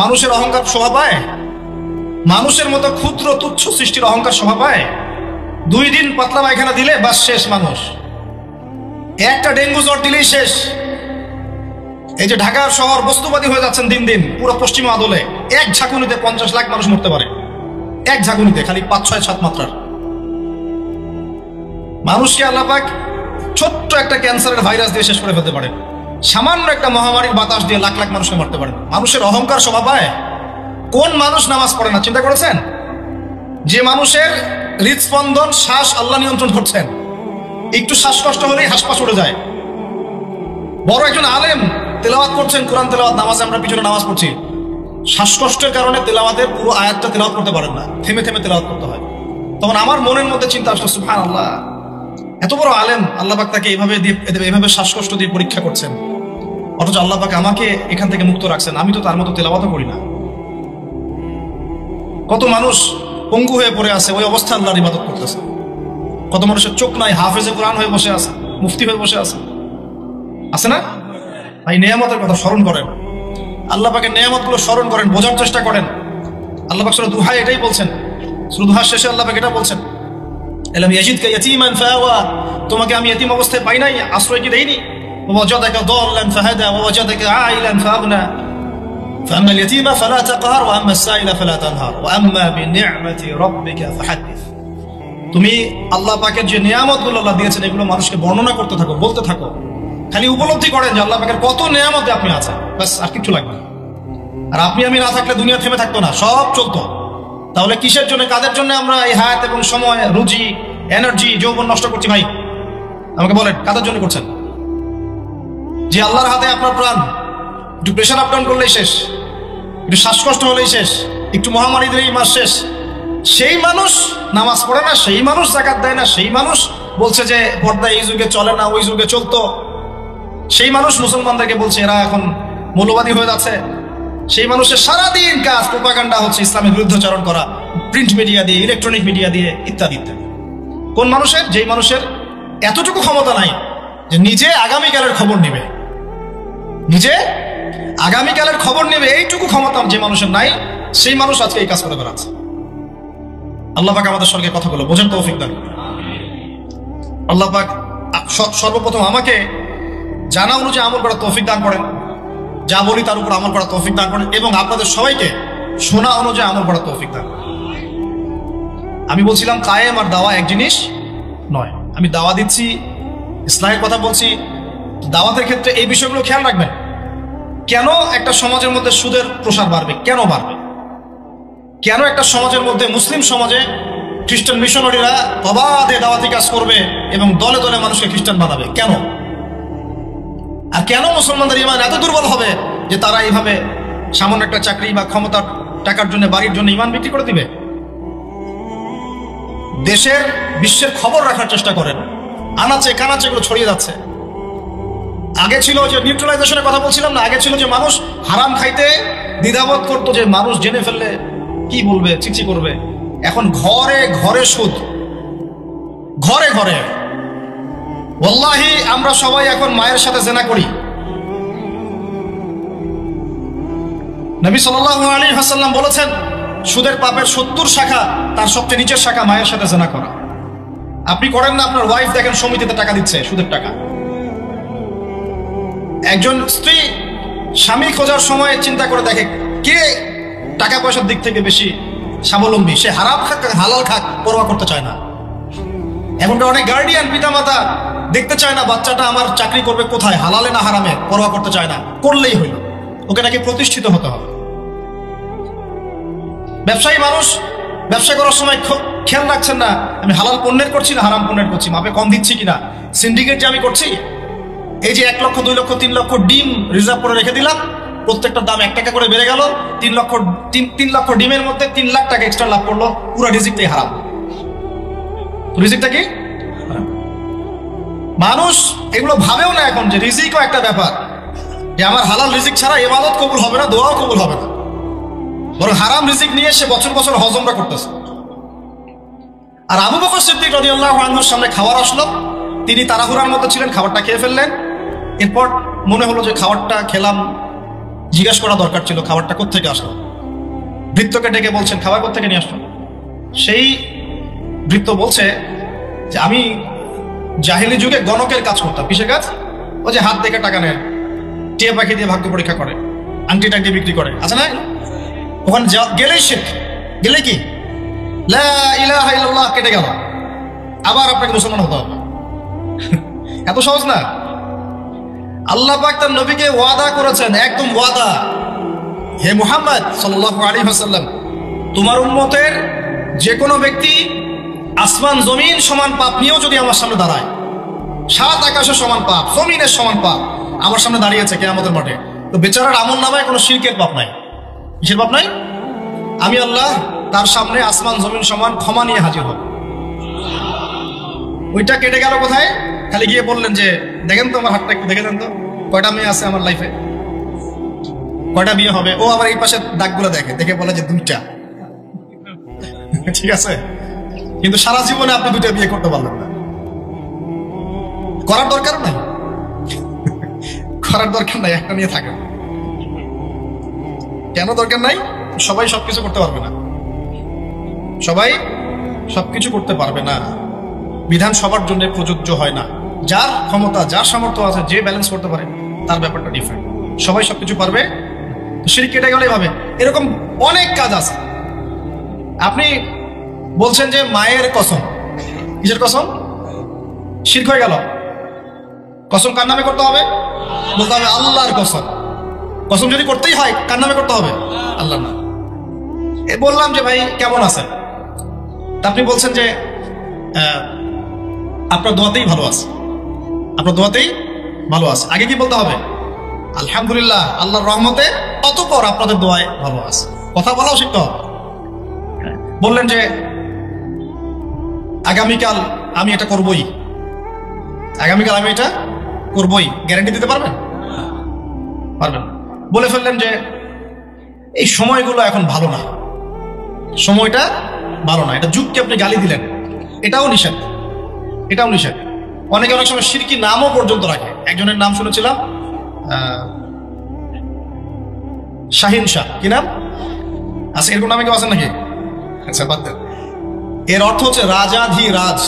মানুষের অহংকার শোভা পায়? মানুষের মতো ক্ষুদ্র তুচ্ছ সৃষ্টির অহংকার শোভা পায়? 2 দিন পাতলা পায়খানা দিলে বাস শেষ মানুষ, একটা ডেঙ্গু জ্বর দিলেই শেষ। এই যে ঢাকার শহর বস্তুবাদী হয়ে যাচ্ছেন দিন দিন পুরো পশ্চিম আদলে, এক ঝাঁকুনিতে 50 লাখ মানুষ মরতে পারে, এক ঝাঁকুনিতে, খালি 5, 6, 7 মাত্রার। মানুষকে আল্লাহ পাক ছোট্ট একটা ক্যান্সারের ভাইরাস দিয়ে শেষ করে ফেলতে পারে, সামান্য একটা মহামারীর বাতাস দিয়ে লাখ লাখ মানুষকে মারতে পারে। মানুষের অহংকার শোভা পায়? কোন মানুষ নামাজ পড়ে না চিন্তা করেছেন? যে মানুষের হৃদস্পন্দন, শ্বাস আল্লাহ নিয়ন্ত্রণ করছেন, একটু শ্বাসকষ্ট হলেই হাসপাস উড়ে যায়। বড় একজন আলেম তেলাওয়াত করছেন, কোরআন তেলাওয়াত, নামাজে আমরা পিছনে নামাজ পড়ছি, শ্বাসকষ্টের কারণে তেলাওয়াতের পুরো আয়াতটা তেলাওয়াত করতে পারেন না, থেমে থেমে তেলাওয়াত করতে হয়। তখন আমার মনের মধ্যে চিন্তা আসলো, সুবহানাল্লাহ, এত বড় আলেম, আল্লাহ পাক তাকে এভাবে শ্বাসকষ্ট দিয়ে পরীক্ষা করছেন, অথচ আল্লাহ পাক আমাকে এখান থেকে মুক্ত রাখছেন, আমি তো তার মতো তেলাওয়াতও করি না। কত মানুষ পঙ্গু হয়ে পড়ে আছে, ওই অবস্থায় আল্লাহর ইবাদত করতেছে। কত মানুষের চোখ নাই, হাফেজে কোরআন হয়ে বসে আছে, মুফতি হয়ে বসে আছে, আছে না? ভাই নেয়ামতের কথা স্মরণ করেন, আল্লাহ পাকের নেয়ামতগুলো স্মরণ করেন, বোঝার চেষ্টা করেন। আল্লাহ পাক সূরা দুহা এটাই বলছেন, সূরা দুহার শেষে আল্লাহ পাক এটা বলছেন, আলাম ইয়াজিদকা ইয়াতীমান ফাআওয়া, তোমাকে আমি ইতিম অবস্থায় পাই নাই, আশ্রয় কি দেইনি? ওয়া ওয়াজাদাকা দাল্লান ফাহাদা ওয়া ওয়াজাদাকা আইলান ফাআগনা ফাআম্মা আল-ইয়াতীমা ফালা তাকহার ওয়া আম্মা আস-সাইলা ফালা তানহার ওয়া আম্মা বিনি'মাতি রাব্বিকা ফাহাদ্দিস। তুমি আল্লাহ পাকের যে নিয়ামতগুলো আল্লাহ দিয়েছেন এগুলো মানুষকে বর্ণনা করতে থাকো, বলতে থাকো, খালি উপলব্ধি করেন যে আল্লাহ পাকের কত নিয়ামতে আপনি আছেন, বাস, আর কিছু লাগবে না। আর আপনি আমি না থাকলে দুনিয়া থেমে থাকতো না, সব চলতো। তাহলে কিসের জন্য, কাদের জন্য আমরা এই হায়াত এবং সময়, রুজি, এনার্জি, যৌবন নষ্ট করছি? ভাই আমাকে বলেন, কাদের জন্য করছেন? যে আল্লাহর হাতে আপনার প্রাণ, একটু প্রেশার আপ ডাউন করলেই শেষ, একটু শ্বাসকষ্ট হলেই শেষ, একটু মহামারী দিলেই মাস শেষ। সেই মানুষ নামাজ পড়ে না, সেই মানুষ যাকাত দেয় না, সেই মানুষ বলছে যে পর্দা এই যুগে চলে না, ওই যুগে চলতো। সেই মানুষ মুসলমানদেরকে বলছে এরা এখন মৌলবাদী হয়ে যাচ্ছে। সেই মানুষের সারাদিন কাজ প্রোপাগান্ডা হচ্ছে, ইসলামের বিরুদ্ধাচরণ করা, প্রিন্ট মিডিয়া দিয়ে, ইলেকট্রনিক মিডিয়া দিয়ে, ইত্যাদি ইত্যাদি। কোন মানুষের? যেই মানুষের এতটুকু ক্ষমতা নাই যে নিজে আগামীকালের খবর নেবে, নিজে আগামীকালের খবর নেবে, এইটুকু ক্ষমতা যে মানুষের নাই, সেই মানুষ আজকে এই কাজ করে বেড়াচ্ছে। আল্লাহ পাক আমাদের সঙ্গে কথাগুলো বোঝার তৌফিক দান। আল্লাহ পাক সর্বপ্রথম আমাকে জানা অনুযায়ী আমল করার তৌফিক দান করেন, যা বলি তার উপর আমল করার তৌফিক দান করেন, এবং আপনাদের সবাইকে শোনা অনুযায়ী আমল করার তৌফিক দান করেন। আমি বলছিলাম কায়েম আর দাওয়া এক জিনিস নয়। আমি দাওয়া দিচ্ছি, ইসলামের কথা বলছি, দাওয়াতের ক্ষেত্রে এই বিষয়গুলো খেয়াল রাখবেন। কেন একটা সমাজের মধ্যে সুদের প্রসার বাড়বে? কেন বাড়বে? কেন একটা সমাজের মধ্যে, মুসলিম সমাজে খ্রিস্টান মিশনারিরা অবাধে দাওয়াতি কাজ করবে এবং দলে দলে মানুষকে খ্রিস্টান বানাবে? কেন? আর কেন মুসলমানদের ঈমান এত দুর্বল হবে যে তারা এইভাবে সামান্য একটা চাকরি বা ক্ষমতার টাকার জন্য, বাড়ির জন্য ঈমান বিক্রি করে দিবে? দেশের, বিশ্বের খবর রাখার চেষ্টা করেন, আনাচে কানাচে এগুলো ছড়িয়ে যাচ্ছে। আগে ছিল যে নিউট্রালাইজেশনের কথা বলছিলাম না, আগে ছিল যে মানুষ হারাম খাইতে দ্বিধাবোধ করতো, যে মানুষ জেনে ফেললে কি বলবে, চিচি করবে। এখন ঘরে ঘরে সুদ, ঘরে ঘরে। ওয়াল্লাহি আমরা সবাই এখন মায়ের সাথে জেনা করি। নবী সাল্লাল্লাহু আলাইহি ওয়াসাল্লাম বলেছেন, সুদের পাপের 70 শাখা, তার সবচেয়ে নিচের শাখা মায়ের সাথে জেনা করা। আপনি করেন না? আপনার ওয়াইফ দেখেন সমিতিতে টাকা দিচ্ছে, সুদের টাকা। একজন স্ত্রী স্বামী খোঁজার সময় চিন্তা করে দেখে কে টাকা পয়সার দিক থেকে বেশি স্বাবলম্বী, সে হারাম খাক হালাল খাক পরোয়া করতে চায় না। এখনকার অনেক গার্ডিয়ান, পিতামাতা দেখতে চায় না বাচ্চাটা আমার চাকরি করবে কোথায়, হালালে না হারামে, পরোয়া করতে চায় না, করলেই হইল, ওকে নাকি প্রতিষ্ঠিত হতে হবে। ব্যবসায়ী মানুষ ব্যবসা করার সময় খেয়াল রাখছেন না আমি হালাল পণ্যের করছি না হারাম পণ্যের করছি, মাপে কম দিচ্ছি কিনা, সিন্ডিকেট যে আমি করছি, এই যে 1 লক্ষ 2 লক্ষ 3 লক্ষ ডিম রিজার্ভ করে রেখে দিলাম, প্রত্যেকটার দাম 1 টাকা করে বেড়ে গেল, 3 লক্ষ ডিমের মধ্যে 3 লাখ টাকা এক্সট্রা লাভ করলো, পুরো রিজিকটাই হারাম। রিজিকটা কি? মানুষ এগুলো ভাবেও না এখন যে রিজিকও একটা ব্যাপার, যে আমার হালাল রিজিক ছাড়া ইবাদত কবুল হবে না, দোয়াও কবুল হবে না। বরং হারাম রিজিক নিয়ে সে বছর বছর হজমরা করতেছে। আর আবু বকর সিদ্দিক রাদিয়াল্লাহু আনহুর সামনে খাবার আসলো, তিনি তাড়াহুড়ার মধ্যে ছিলেন, খাবারটা খেয়ে ফেললেন। এরপর মনে হলো যে খাবারটা খেলাম, জিজ্ঞাসা করা দরকার ছিল খাবারটা কোত্থেকে আসলো। ভৃত্যকে ডেকে বলছেন খাবার কোত্থেকে নিয়ে আসলো। সেই ভৃত্য বলছে যে আমি জাহিলি যুগে গণকের কাজ করতাম। কিসের কাজ? ও যে হাত দেখে টাকা নেয়, টিয়া পাখি দিয়ে ভাগ্য পরীক্ষা করে, আংটি টাংটি বিক্রি করে, আছে না? ওখানে গেলেই শিরক, গেলে কি লা ইলাহা ইল্লাল্লাহ কেটে গেল, আবার আপনাকে মুসলমান হতে হবে। এত সহজ না। আল্লাহ পাক তার নবীকে ওয়াদা করেছেন, একদম ওয়াদা, হে মুহাম্মদ সাল্লাল্লাহু আলাইহি ওয়াসাল্লাম, তোমার উম্মতের যে কোনো ব্যক্তি আসমান জমিন সমান পাপ নিয়েও যদি আমার সামনে দাঁড়ায়, সাত আকাশের সমান পাপ, জমিনের সমান পাপ আমার সামনে দাঁড়িয়েছে কিয়ামতের মাঠে, তো বেচারার আমল নামায় কোনো শিরকের পাপ নাই। কিসের পাপ নাই? আমি আল্লাহ তার সামনে আসমান জমিন সমান ক্ষমা নিয়ে হাজির হব। ওইটা কেটে গেল কোথায়? খালি গিয়ে বললেন যে দেখেন তো আমার হাতটা একটু দেখে দেন তো, কয়টা মেয়ে আছে আমার লাইফে, কয়টা বিয়ে হবে। ও আবার এই পাশে দাগগুলো দেখে, দেখে বলে যে 2টা। ঠিক আছে, কিন্তু সারা জীবনে আপনি 2টা বিয়ে করতে পারলেন না। করার দরকার নাই, করার দরকার নাই, একটা নিয়ে থাকেন। কেন দরকার নাই? সবাই সবকিছু করতে পারবে না, সবাই সবকিছু করতে পারবে না। বিধান সবার জন্য প্রযোজ্য হয় না। যার ক্ষমতা, যার সামর্থ্য আছে, যে ব্যালেন্স করতে পারে, তার ব্যাপারটা ডিফারেন্ট। সবাই সবকিছু পারবে, শিরক কেটে গেলেই হবে। এরকম অনেক কাজ আছে। আপনি বলছেন যে মায়ের কসম, কিসের কসম? শিরক হয়ে গেল। কসম কার নামে করতে হবে? বলতে হবে আল্লাহর কসম। কসম যদি করতেই হয় কার নামে করতে হবে? আল্লাহর নাম। বললাম যে ভাই কেমন আছেন, তা আপনি বলছেন যে আপনার দোয়াতেই ভালো আছে, আপনার দোয়াতেই ভালো আছে। আগে কি বলতে হবে? আলহামদুলিল্লাহ, আল্লাহর রহমতে, অতঃপর আপনাদের দোয়ায় ভালো আছে। কথা বলাও শিখতে হবে। বললেন যে আগামীকাল আমি এটা করবই, আগামীকাল আমি এটা করবই, গ্যারান্টি দিতে পারবেন? পারবেন। বলে ফেললেন যে এই সময়গুলো এখন ভালো না, সময়টা ভালো না, এটা যুগকে আপনি গালি দিলেন, এটাও নিষেধ, এটাও নিষেধ। অনেকে অনেক সময় শিরকি নামও পর্যন্ত রাখে। একজনের নাম শুনেছিলাম, শাহিন শাহ, কি নাম আছে? এরকম নামে কেউ আছেন নাকি? আচ্ছা, বাদ দেন। এর অর্থ হচ্ছে রাজাধিরাজ,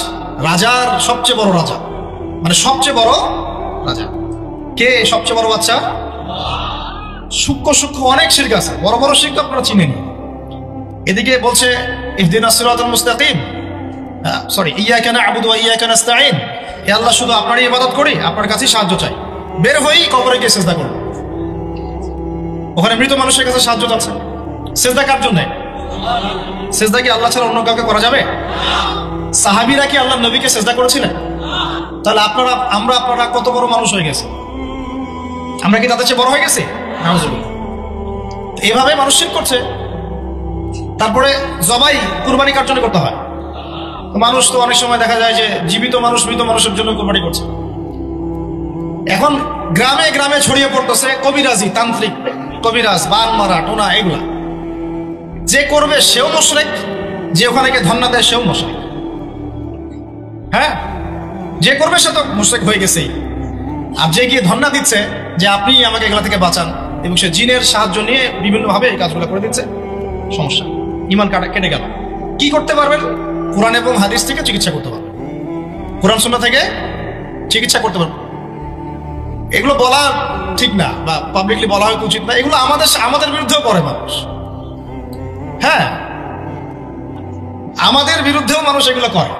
রাজার সবচেয়ে বড় রাজা, মানে সবচেয়ে বড় রাজা। কে সবচেয়ে বড় বাচ্চা? সূক্ষ্ম সূক্ষ্ম অনেক শিরক আছে, বড় বড় শিরক আপনারা চিনেন। এদিকে বলছে ইহদিনাস সিরাতাল মুস্তাকিম, সরি, ইয়াকা না'বুদু ওয়া ইয়াকা নাস্তাঈন, হে আল্লাহ শুধু আপনারই ইবাদত করি, আপনার কাছেই সাহায্য চাই। বের হয়েই কবরে গিয়ে সিজদা করব। ওখানে মৃত মানুষের কাছে সাহায্য চাচ্ছে। সিজদা কার জন্য? সিজদা কি আল্লাহ ছাড়া অন্য কাউকে করা যাবে? সাহাবীরা কি আল্লাহর নবীকে সিজদা করেছিলেন? তাহলে আপনারা কত বড় মানুষ হয়ে গেছে? আমরা কি তাদের চেয়ে বড় হয়ে গেছি? নাউজুবিল্লাহ। এভাবে মানুষ শিরক করছে। তারপরে জবাই, কুরবানি কার জন্য করতে হয়? মানুষ তো অনেক সময় দেখা যায় যে জীবিত মানুষ মৃত মানুষের জন্য কুরবানি করছে। এখন গ্রামে গ্রামে ছড়িয়ে পড়তেছে কবিরাজি, তান্ত্রিক, কবিরাজ, বান মারা, টোনা, এগুলা। যে করবে সেও মুশরিক, যে ওখানে গিয়ে ধন্না দেয় সেও মুশরিক। হ্যাঁ, যে করবে সে তো মুশরিক হয়ে গেছেই। আর যে গিয়ে ধন্না দিচ্ছে যে আপনি আমাকে এগুলা থেকে বাঁচান, এবং সে জিনের সাহায্য নিয়ে বিভিন্নভাবে এই কাজগুলো করে দিচ্ছে, সমস্যা, ঈমান কেটে গেল। কি করতে পারবেন? কোরআন এবং হাদিস থেকে চিকিৎসা করতে পারবেন, কোরআন সুন্নাহ থেকে চিকিৎসা করতে পারবেন। এগুলো বলা ঠিক না, বা পাবলিকলি বলা হয়তো উচিত না। এগুলো আমাদের বিরুদ্ধেও করে মানুষ। হ্যাঁ, আমাদের বিরুদ্ধেও মানুষ এগুলো করে,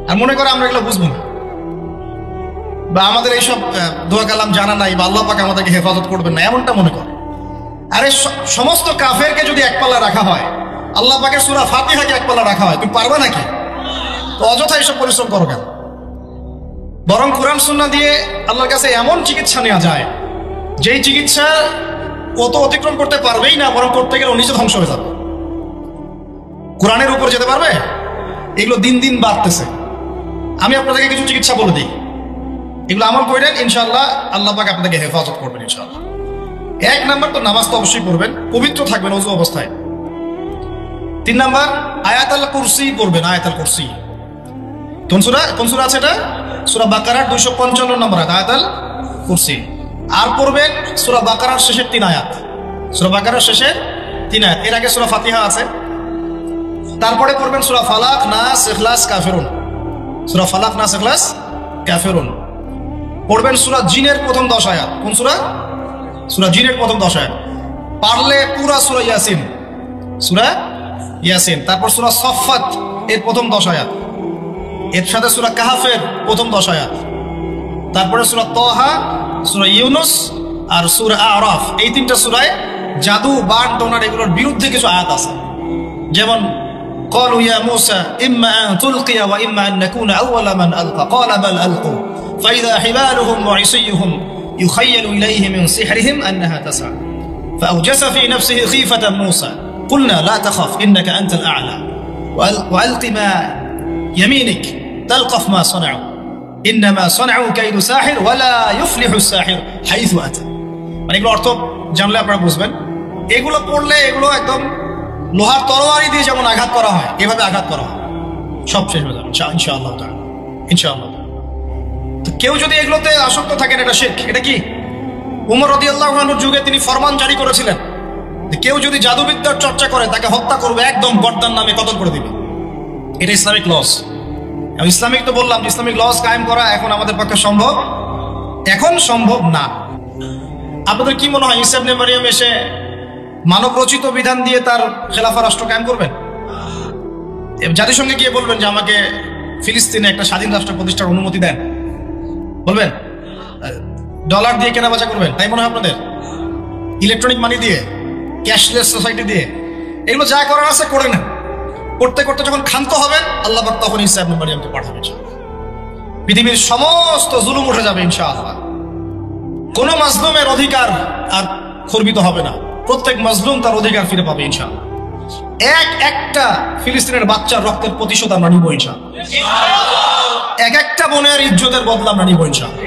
আর মনে করে আমরা এগুলো বুঝবো না, বা আমাদের এইসব দোয়া কালাম জানা নাই, বা আল্লাহ পাক আমাদেরকে হেফাজত করবেন না, এমনটা মনে করে। আরে সমস্ত কাফেরকে যদি এক পাল্লা রাখা হয়, আল্লাহ পাকের সূরা ফাতিহাকে এক পাল্লা রাখা হয়, তুমি পারবে নাকি? তো অযথা এইসব পরিশ্রম করো কেন? বরং কোরআন সুন্নাহ দিয়ে আল্লাহর কাছে এমন চিকিৎসা নেওয়া যায়, যেই চিকিৎসা ও তো অতিক্রম করতে পারবেই না, বরং করতে গেলে ও নিজে ধ্বংস হয়ে যাবে। কোরআনের উপর যেতে পারবে? এগুলো দিন দিন বাড়তেছে। আমি আপনাদেরকে কিছু চিকিৎসা বলে দিই, এগুলো আমল করেন, ইনশাআল্লাহ আল্লাহ পাক আপনাদেরকে হেফাজত করবেন ইনশাআল্লাহ। 1 নাম্বার তো নামাজ তো অবশ্যই পড়বেন, পবিত্র থাকবেন ওযু অবস্থায়। 3 নাম্বার আয়াতুল কুরসি পড়বেন, আয়াতুল কুরসি। কোন সূরা আছে এটা? সূরা বাকারার 255 নম্বর আয়াত, আয়াতুল কুরসি। আর পড়বেন সূরা বাকারার শেষের 3 আয়াত, সূরা বাকারার শেষে 3 আয়াত। এর আগে সূরা ফাতিহা আছে, তারপরে পড়বেন সূরা ফালাক, নাস, ইখলাস, কাফিরুন। সূরা ফালাক, নাস, ইখলাস, কাফিরুন পড়বেন। সূরা জিনের প্রথম 10 আয়াত। কোন সূরা? সূরা জিনের প্রথম 10 আয়াত। পারলে পুরা সূরা ইয়াসিন, সূরা ইয়াসিন। তারপর সূরা সফফাত এর প্রথম 10 আয়াত, এর সাথে সূরা কাহফের প্রথম 10 আয়াত। তারপরে সূরা তাহা, সূরা ইউনুস আর সূরা আরাফ। এই 3টা সূরায় জাদু, বান, টোনার এগুলোর বিরুদ্ধে কিছু আয়াত আছে। যেমন قالوا يا موسى إما أن تلقي وإما أن نكون أول من ألقى قال بل ألقوا فإذا حبالهم وعصيهم يخيل إليه من سحرهم أنها تسعى فأوجس في نفسه خيفة موسى قلنا لا تخف إنك أنت الأعلى وألق ما يمينك تلقف ما صنعوا إنما صنعوا كيد ساحر ولا يفلح الساحر حيث أتى। মানে এগুলো অর্থ জানলে আপনারা বুঝবেন। এগুলো পড়লে এগুলো একদম লোহার তরবারি দিয়ে যেমন আঘাত করা হয় এভাবে আঘাত করা হয়, সব শেষ হয়ে যাবে ইনশাআল্লাহ তাআলা, ইনশাআল্লাহ। তো কেউ যদি এগুলোতে আসক্ত থাকেন, এটা শিরক। এটা কি? উমর রাদিয়াল্লাহু আনহুর যুগে তিনি ফরমান জারি করেছিলেন যে কেউ যদি জাদুবিদ্যার চর্চা করে তাকে হত্যা করবে, একদম গর্দান নামে কতল করে দিবে। এটা ইসলামিক লস। ইসলামিক তো বললাম, ইসলামিক লস কায়েম করা এখন আমাদের পক্ষে সম্ভব, এখন সম্ভব না। আপনাদের কি মনে হয় ঈসা ইবনে মারইয়াম এসে মানব রচিত বিধান দিয়ে তার খেলাফা রাষ্ট্র কায়েম করবেন? জাতিসংঘে গিয়ে বলবেন যে আমাকে ফিলিস্তিনে একটা স্বাধীন রাষ্ট্র প্রতিষ্ঠার অনুমতি দেন, বলবেন? ডলার দিয়ে কেনাবেচা করবেন, তাই মনে হয় আপনাদের? ইলেকট্রনিক মানি দিয়ে, ক্যাশলেস সোসাইটি দিয়ে, এগুলো যা করার আছে করে নেন। করতে করতে যখন ক্ষান্ত হবেন, আল্লাহ পাক তখন ঈসা ইবনে মারইয়ামকে পাঠাবেন। পৃথিবীর সমস্ত জুলুম উঠে যাবে ইনশাআল্লাহ। কোন মাজলুমের অধিকার আর খর্বিত হবে না, প্রত্যেক মাজলুম তার অধিকার ফিরে পাবে ইনশাআল্লাহ। একটা ফিলিস্তিনের বাচ্চার রক্তের প্রতিশোধ আমরা নিব ইনশাআল্লাহ। একটা বোনের ইজ্জতের বদলা আমরা নিব ইনশাআল্লাহ।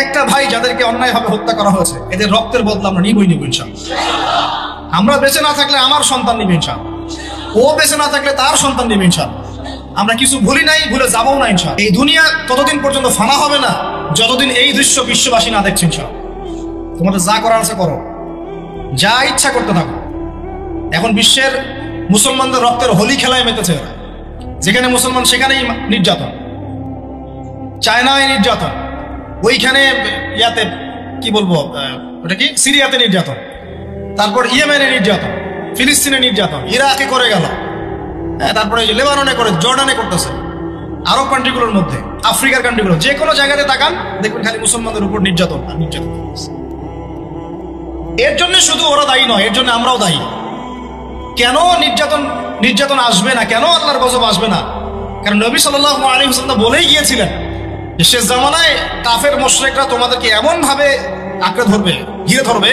একটা ভাই যাদেরকে অন্যায়ভাবে হত্যা করা হয়েছে এদের রক্তের বদলা আমরা নিব ইনশাআল্লাহ। আমরা বেঁচে না থাকলে আমার সন্তান নিবে ইনশাআল্লাহ, ও বেঁচে না থাকলে তার সন্তান নিবে ইনশাআল্লাহ। আমরা কিছু ভুলি নাই, ভুলে যাবো না ইনশাআল্লাহ। এই দুনিয়া ততদিন পর্যন্ত ফানা হবে না যতদিন এই দৃশ্য বিশ্ববাসী না দেখছে ইনশাআল্লাহ। তোমাদের যা করার আছে করো, যা ইচ্ছা করতে থাকো। এখন বিশ্বের মুসলমানদের রক্তের হোলি খেলায় মেতেছে এরা। যেখানে মুসলমান সেখানেই নির্যাতন, চায়নায় নির্যাতন, ওইখানে ইয়াতে কি বলবো ওটা কি সিরিয়াতে নির্যাতন, তারপর ইয়েমেনে নির্যাতন, ফিলিস্তিনে নির্যাতন, ইরাকে করে গেল, তারপরে লেবাননে করে, জর্ডানে করতেছে, আরব কান্ট্রিগুলোর মধ্যে, আফ্রিকার কান্ট্রিগুলো, যে কোনো জায়গাতে তাকান দেখবেন খালি মুসলমানদের উপর নির্যাতন আর নির্যাতন। এর জন্য শুধু ওরা দায়ী নয়, এর জন্য আমরাও দায়ী। কেন নির্যাতন আসবে না, কেন আল্লাহর গজব আসবে না? কারণ নবী সাল্লাল্লাহু আলাইহি ওয়াসাল্লাম বলেই গিয়েছিলেন যে শেষ জামানায় কাফের মুশরিকরা তোমাদেরকে এমন ভাবে আঁকড়ে ধরবে, ঘিরে ধরবে,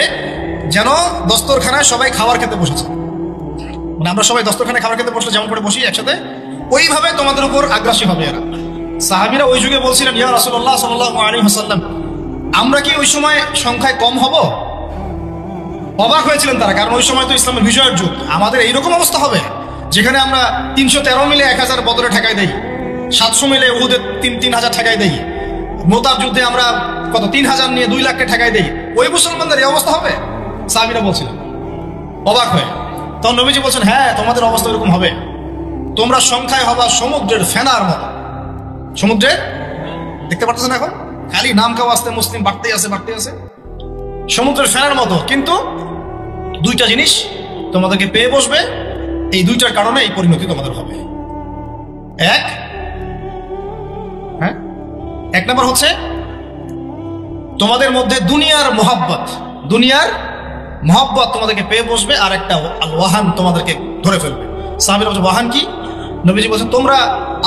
যেন দস্তরখানায় সবাই খাবার খেতে বসেছে। মানে আমরা সবাই দস্তরখানায় খাবার খেতে বসলে যেমন করে বসি একসাথে, ওইভাবে তোমাদের উপর আগ্রাসী হবে এরা। সাহাবীরা ওই যুগে বলছিলেন, ইয়া রাসূলুল্লাহ সাল্লাল্লাহু আলাইহি ওয়াসাল্লাম, আমরা কি ওই সময় সংখ্যায় কম হব? অবাক হয়েছিলেন তারা, কারণ ওই সময় তো ইসলামের বিজয়ের যুগ। আমাদের এইরকম অবস্থা হবে যেখানে আমরা 313 মিলে 1000 বদরে ঠেকাই দেই, 700 মিলে উহুদে 3000 ঠেকাই দেই, মোতার যুদ্ধে আমরা কত 3000 নিয়ে 2 লাখকে ঠেকাই দেই। ওই মুসলমানদের এই অবস্থা হবে? সাহাবীরা বলছিলেন অবাক হয়ে। তখন নবীজি বলছেন, হ্যাঁ তোমাদের অবস্থা এরকম হবে, তোমরা সংখ্যায় হবা সমুদ্রের ফেনার মতো। সমুদ্রের দেখতে পারতেছেন এখন খালি নাম কাও আসতে মুসলিম বাড়তেই আছে, সমুদ্রের ফেনার মতো। কিন্তু 2টা জিনিস তোমাদেরকে পেয়ে বসবে, এই 2টার কারণে এই পরিণতি তোমাদের হবে। এক নম্বর হচ্ছে তোমাদের মধ্যে দুনিয়ার মহব্বত তোমাদেরকে পেয়ে বসবে, আর একটা ওয়াহান তোমাদেরকে ধরে ফেলবে। সাহাবীরা বলছে ওয়াহান কি? নবীজি বলছেন তোমরা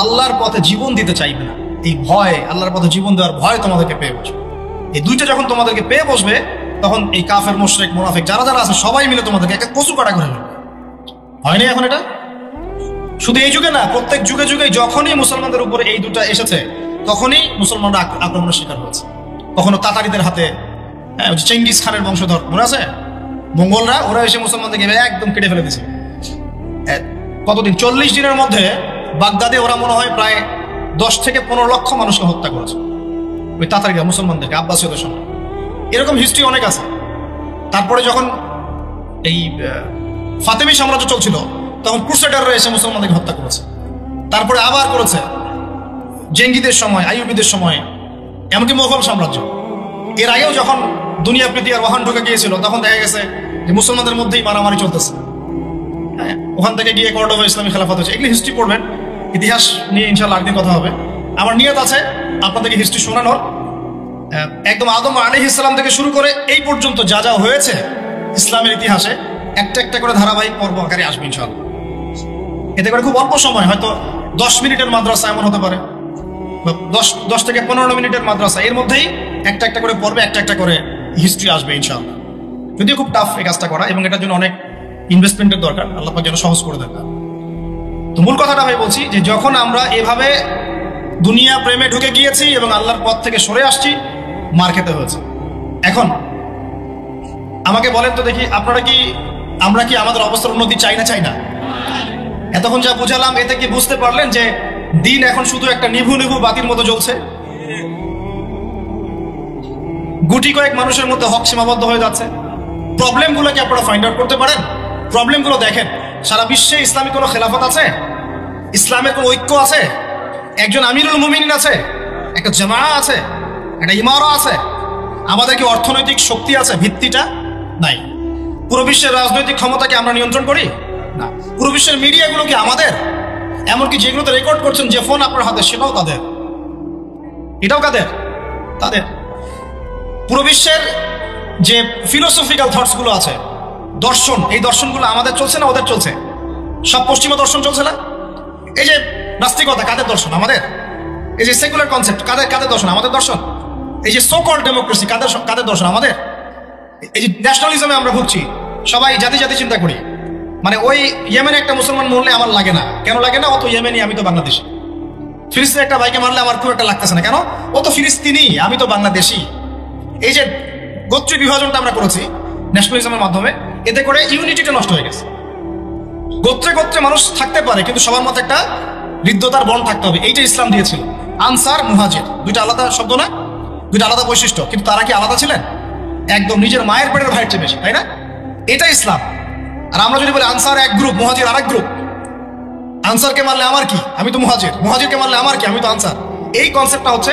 আল্লাহর পথে জীবন দিতে চাইবে না, এই ভয়, আল্লাহর পথে জীবন দেওয়ার ভয় তোমাদেরকে পেয়ে বসবে। এই 2টা যখন তোমাদেরকে পেয়ে বসবে তখন এই কাফের, মুশরিক, মুনাফিক যারা আছে সবাই মিলে তোমাদেরকে একটা কচু কাটা করে নেবে। হয়নি এখন এটা? শুধু এই যুগে না, প্রত্যেক যুগে যুগে যখনই মুসলমানদের উপরে এই 2টা এসেছে তখনই মুসলমানরা আক্রমণের শিকার হয়েছে। কখনো তাতারিদের হাতে, চেঙ্গিস খানের বংশধর মনে আছে, মঙ্গলরা, ওরা এসে মুসলমানদেরকে একদম কেটে ফেলে দিয়েছে। কতদিন? 40 দিনের মধ্যে বাগদাদে ওরা মনে হয় প্রায় 10 থেকে 15 লক্ষ মানুষকে হত্যা করেছে, ওই তাতারিরা মুসলমানদেরকে, আব্বাসীয়দের সঙ্গে। এরকম হিস্ট্রি অনেক আছে। তারপরে যখন এই ফাতেমি সাম্রাজ্য চলছিল তখন ক্রুসেডাররা এসে মুসলমানদেরকে হত্যা করেছে, তারপরে আবার করেছে জেঙ্গিদের সময়, আইয়ুবীদের সময়, এমনকি মোগল সাম্রাজ্য। এর আগেও যখন দুনিয়া প্রীতি আর ওয়াহান ঢুকে গিয়েছিল তখন দেখা গেছে যে মুসলমানদের মধ্যেই মারামারি চলতেছে। হ্যাঁ, ওখান থেকে গিয়ে কর্ডোবা ইসলামী খেলাফত হয়েছে। এগুলি হিস্ট্রি পড়বেন, ইতিহাস নিয়ে ইনশাআল্লাহ একদিন কথা হবে। আমার নিয়ত আছে আপনাদেরকে হিস্ট্রি শোনানোর, একদম আদম আলাইহিস সালাম থেকে শুরু করে এই পর্যন্ত যা যা হয়েছে ইসলামের ইতিহাসে একটা একটা করে ধারাবাহিক পর্ব আকারে আসবে ইনশাআল্লাহ। এতে করে খুব অল্প সময়, হয়তো 10 মিনিটের মাদ্রাসা এমন হতে পারে, 10 থেকে 15 মিনিটের মাদ্রাসা, এর মধ্যেই একটা একটা করে পর্বে একটা একটা করে হিস্ট্রি আসবে ইনশাআল্লাহ। যদিও খুব টাফ এই কাজটা করা এবং এটার জন্য অনেক ইনভেস্টমেন্টের দরকার, আল্লাহ পাক যেন সহজ করে দেন। তো মূল কথাটা আমি বলছি যে যখন আমরা এভাবে দুনিয়া প্রেমে ঢুকে গিয়েছি এবং আল্লাহর পথ থেকে সরে আসছি, মার খেতে হয়েছে। এখন আমাকে বলেন তো দেখি, আমরা কি আমাদের অবস্থার উন্নতি চাই না? এতক্ষণ যা বুঝালাম এতে কি বুঝতে পারলেন যে দিন এখন শুধু একটা নিভু নিভু বাতির মতো জ্বলছে? গুটি কয়েক মানুষের মধ্যে হক সীমাবদ্ধ হয়ে যাচ্ছে। প্রবলেমগুলো কি আপনারা ফাইন্ড আউট করতে পারেন? প্রবলেমগুলো দেখেন। সারা বিশ্বে ইসলামিক কোনো খেলাফত আছে? ইসলামের কোনো ঐক্য আছে? একজন আমিরুল মুমিনিন আছে? একটা জামা আছে? একটা ইমারা আছে? আমাদের কি অর্থনৈতিক শক্তি আছে? ভিত্তিটা নাই। পুরো বিশ্বের রাজনৈতিক ক্ষমতাকে আমরা নিয়ন্ত্রণ করি না। পুরো বিশ্বের মিডিয়াগুলো কি আমাদের? এমনকি যেগুলোতে রেকর্ড করছেন যে ফোন আপনার হাতে, সেটাও তাদের। এটাও কাদের? তাদের। পুরো বিশ্বের যে ফিলোসফিক্যাল থটস গুলো আছে, দর্শন, এই দর্শনগুলো আমাদের চলছে না ওদের চলছে? সব পশ্চিমা দর্শন চলছে না? এই যে নাস্তিকতা, কাদের দর্শন? আমাদের। এই যে সেকুলার কনসেপ্ট, কাদের দর্শন? আমাদের দর্শন। এই যে সো কল্ড ডেমোক্রেসি, কাদের দর্শন? আমাদের। এই যে ন্যাশনালিজমে আমরা ভুগছি, সবাই জাতি চিন্তা করি। মানে ওই ইয়েমেনে একটা মুসলমান মরলে আমার লাগে না। কেন লাগে না? ও তো ইয়েমেনি, আমি তো বাংলাদেশি। ফিলিস্তিনে একটা ভাইকে মারলে আমার খুব একটা লাগতেছে না। কেন? ও তো ফিলিস্তিনি, আমি তো বাংলাদেশি। এই যে গোত্রীয় বিভাজনটা আমরা করেছি ন্যাশনালিজমের মাধ্যমে, এতে করে ইউনিটিটা নষ্ট হয়ে গেছে। গোত্রে মানুষ থাকতে পারে, কিন্তু সবার মধ্যে একটা হৃদ্যতার বন্ড থাকতে হবে। এইটা ইসলাম দিয়েছিল। আনসার, মুহাজির, দুইটা আলাদা শব্দ না? দুইটা আলাদা বৈশিষ্ট্য, কিন্তু তারা কি আলাদা ছিলেন? একদম নিজের মায়ের পেটের ভাইয়ের চেয়ে বেশি, তাই না? এটা ইসলাম। আর আমরা যদি বলি আনসার এক গ্রুপ, মুহাজির আরেক গ্রুপ, আনসারকে মারলে আমার কি, আমি তো মুহাজির, মুহাজিরকে মারলে আমার কি, আমি তো আনসার। এই কনসেপ্টটা হচ্ছে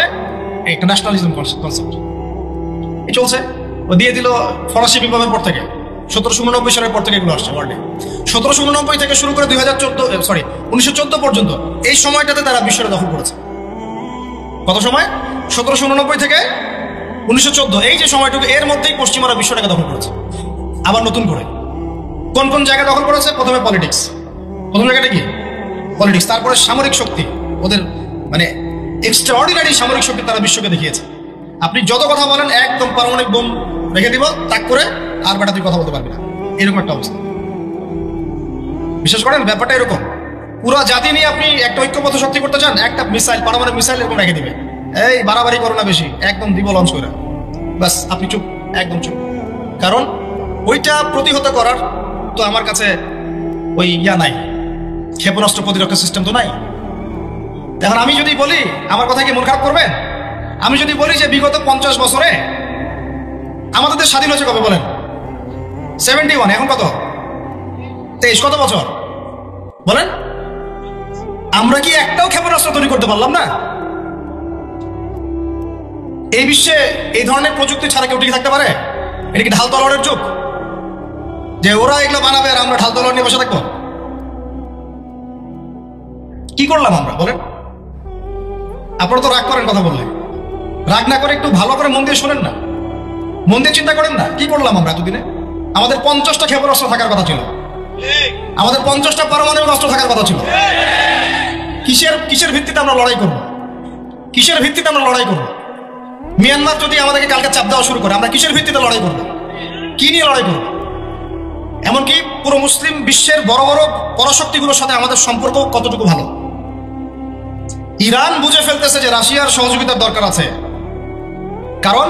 একটা ন্যাশনালিজম কনসেপ্ট। এই চলছে। ও দিয়ে দিল ফরাসি বিপ্লবের পর থেকে, 1789 সালের পর থেকে এগুলো আসছে ওয়ার্ল্ডে। 1789 থেকে শুরু করে 1914 পর্যন্ত এই সময়টাতে তারা বিশ্বটা দখল করেছে। কত সময়? 1789 থেকে 1914, এই যে সময়টুকু, এর মধ্যেই পশ্চিমারা বিশ্বটাকে দখল করেছে। আবার নতুন করে কোন জায়গা দখল করেছে? প্রথমে পলিটিক্স। প্রথম জায়গাটা কি? পলিটিক্স। তারপরে সামরিক শক্তি, ওদের মানে এক্সট্রাঅর্ডিনারি সামরিক শক্তি তারা বিশ্বকে দেখিয়েছে। আপনি যত কথা বলেন, একদম পারমাণবিক বোম রেখে দিব, তাক করে আর বেটা তুই কথা বলতে পারবি না, এরকম একটা অবস্থা। বিশ্বাস করেন ব্যাপারটা এরকম। পুরো জাতি নিয়ে আপনি একটা ঐক্যবদ্ধ শক্তি করতে চান, একটা মিসাইল, পারমাণবিক মিসাইল এরকম রেখে দিবে, এই বাড়াবাড়ি করো না বেশি, একদম দিব লঞ্চ করে, ব্যাস আপনি চুপ, একদম চুপ। কারণ ওইটা প্রতিহত করার তো আমার কাছে ওই নাই, ক্ষেপণাস্ত্র প্রতিরক্ষা সিস্টেম তো নাই। এখন আমি যদি বলি, আমার কথা কি মন খারাপ করবেন? আমি যদি বলি যে বিগত 50 বছরে আমাদের দেশ স্বাধীন হয়েছে কবে বলেন? 71, এখন কত? 23, কত বছর বলেন? আমরা কি একটাও ক্ষেপণাস্ত্র তৈরি করতে পারলাম না? এই বিশ্বে এই ধরনের প্রযুক্তি ছাড়া কেউ টিকে থাকতে পারে? এটা কি ঢাল তলোয়ারের যুগ যে ওরা এগুলো বানাবে আর আমরা ঢাল তলোয়ার নিয়ে বসে থাকবো? কি করলাম আমরা বলেন? আপনারা তো রাগ করেন কথা বললে। রাগ না করে একটু ভালো করে মন দিয়ে শোনেন না, মন দিয়ে চিন্তা করেন না। কি করলাম আমরা এতদিনে? আমাদের 50টা ক্ষেপণাস্ত্র থাকার কথা ছিল, আমাদের 50টা পারমাণবিক অস্ত্র থাকার কথা ছিল। কিসের ভিত্তিতে আমরা লড়াই করব? কিসের ভিত্তিতে আমরা লড়াই করব? মিয়ানমার যদি আমাদেরকে কালকে চাপ দেওয়া শুরু করে, আমরা কিসের ভিত্তিতে লড়াই করব? কি নিয়ে লড়াই করব? এমনকি পুরো মুসলিম বিশ্বের বড় বড় পরাশক্তিগুলোর সাথে আমাদের সম্পর্ক কতটুকু ভালো। ইরান বুঝে ফেলতেছে যে রাশিয়ার সহযোগিতার দরকার আছে, কারণ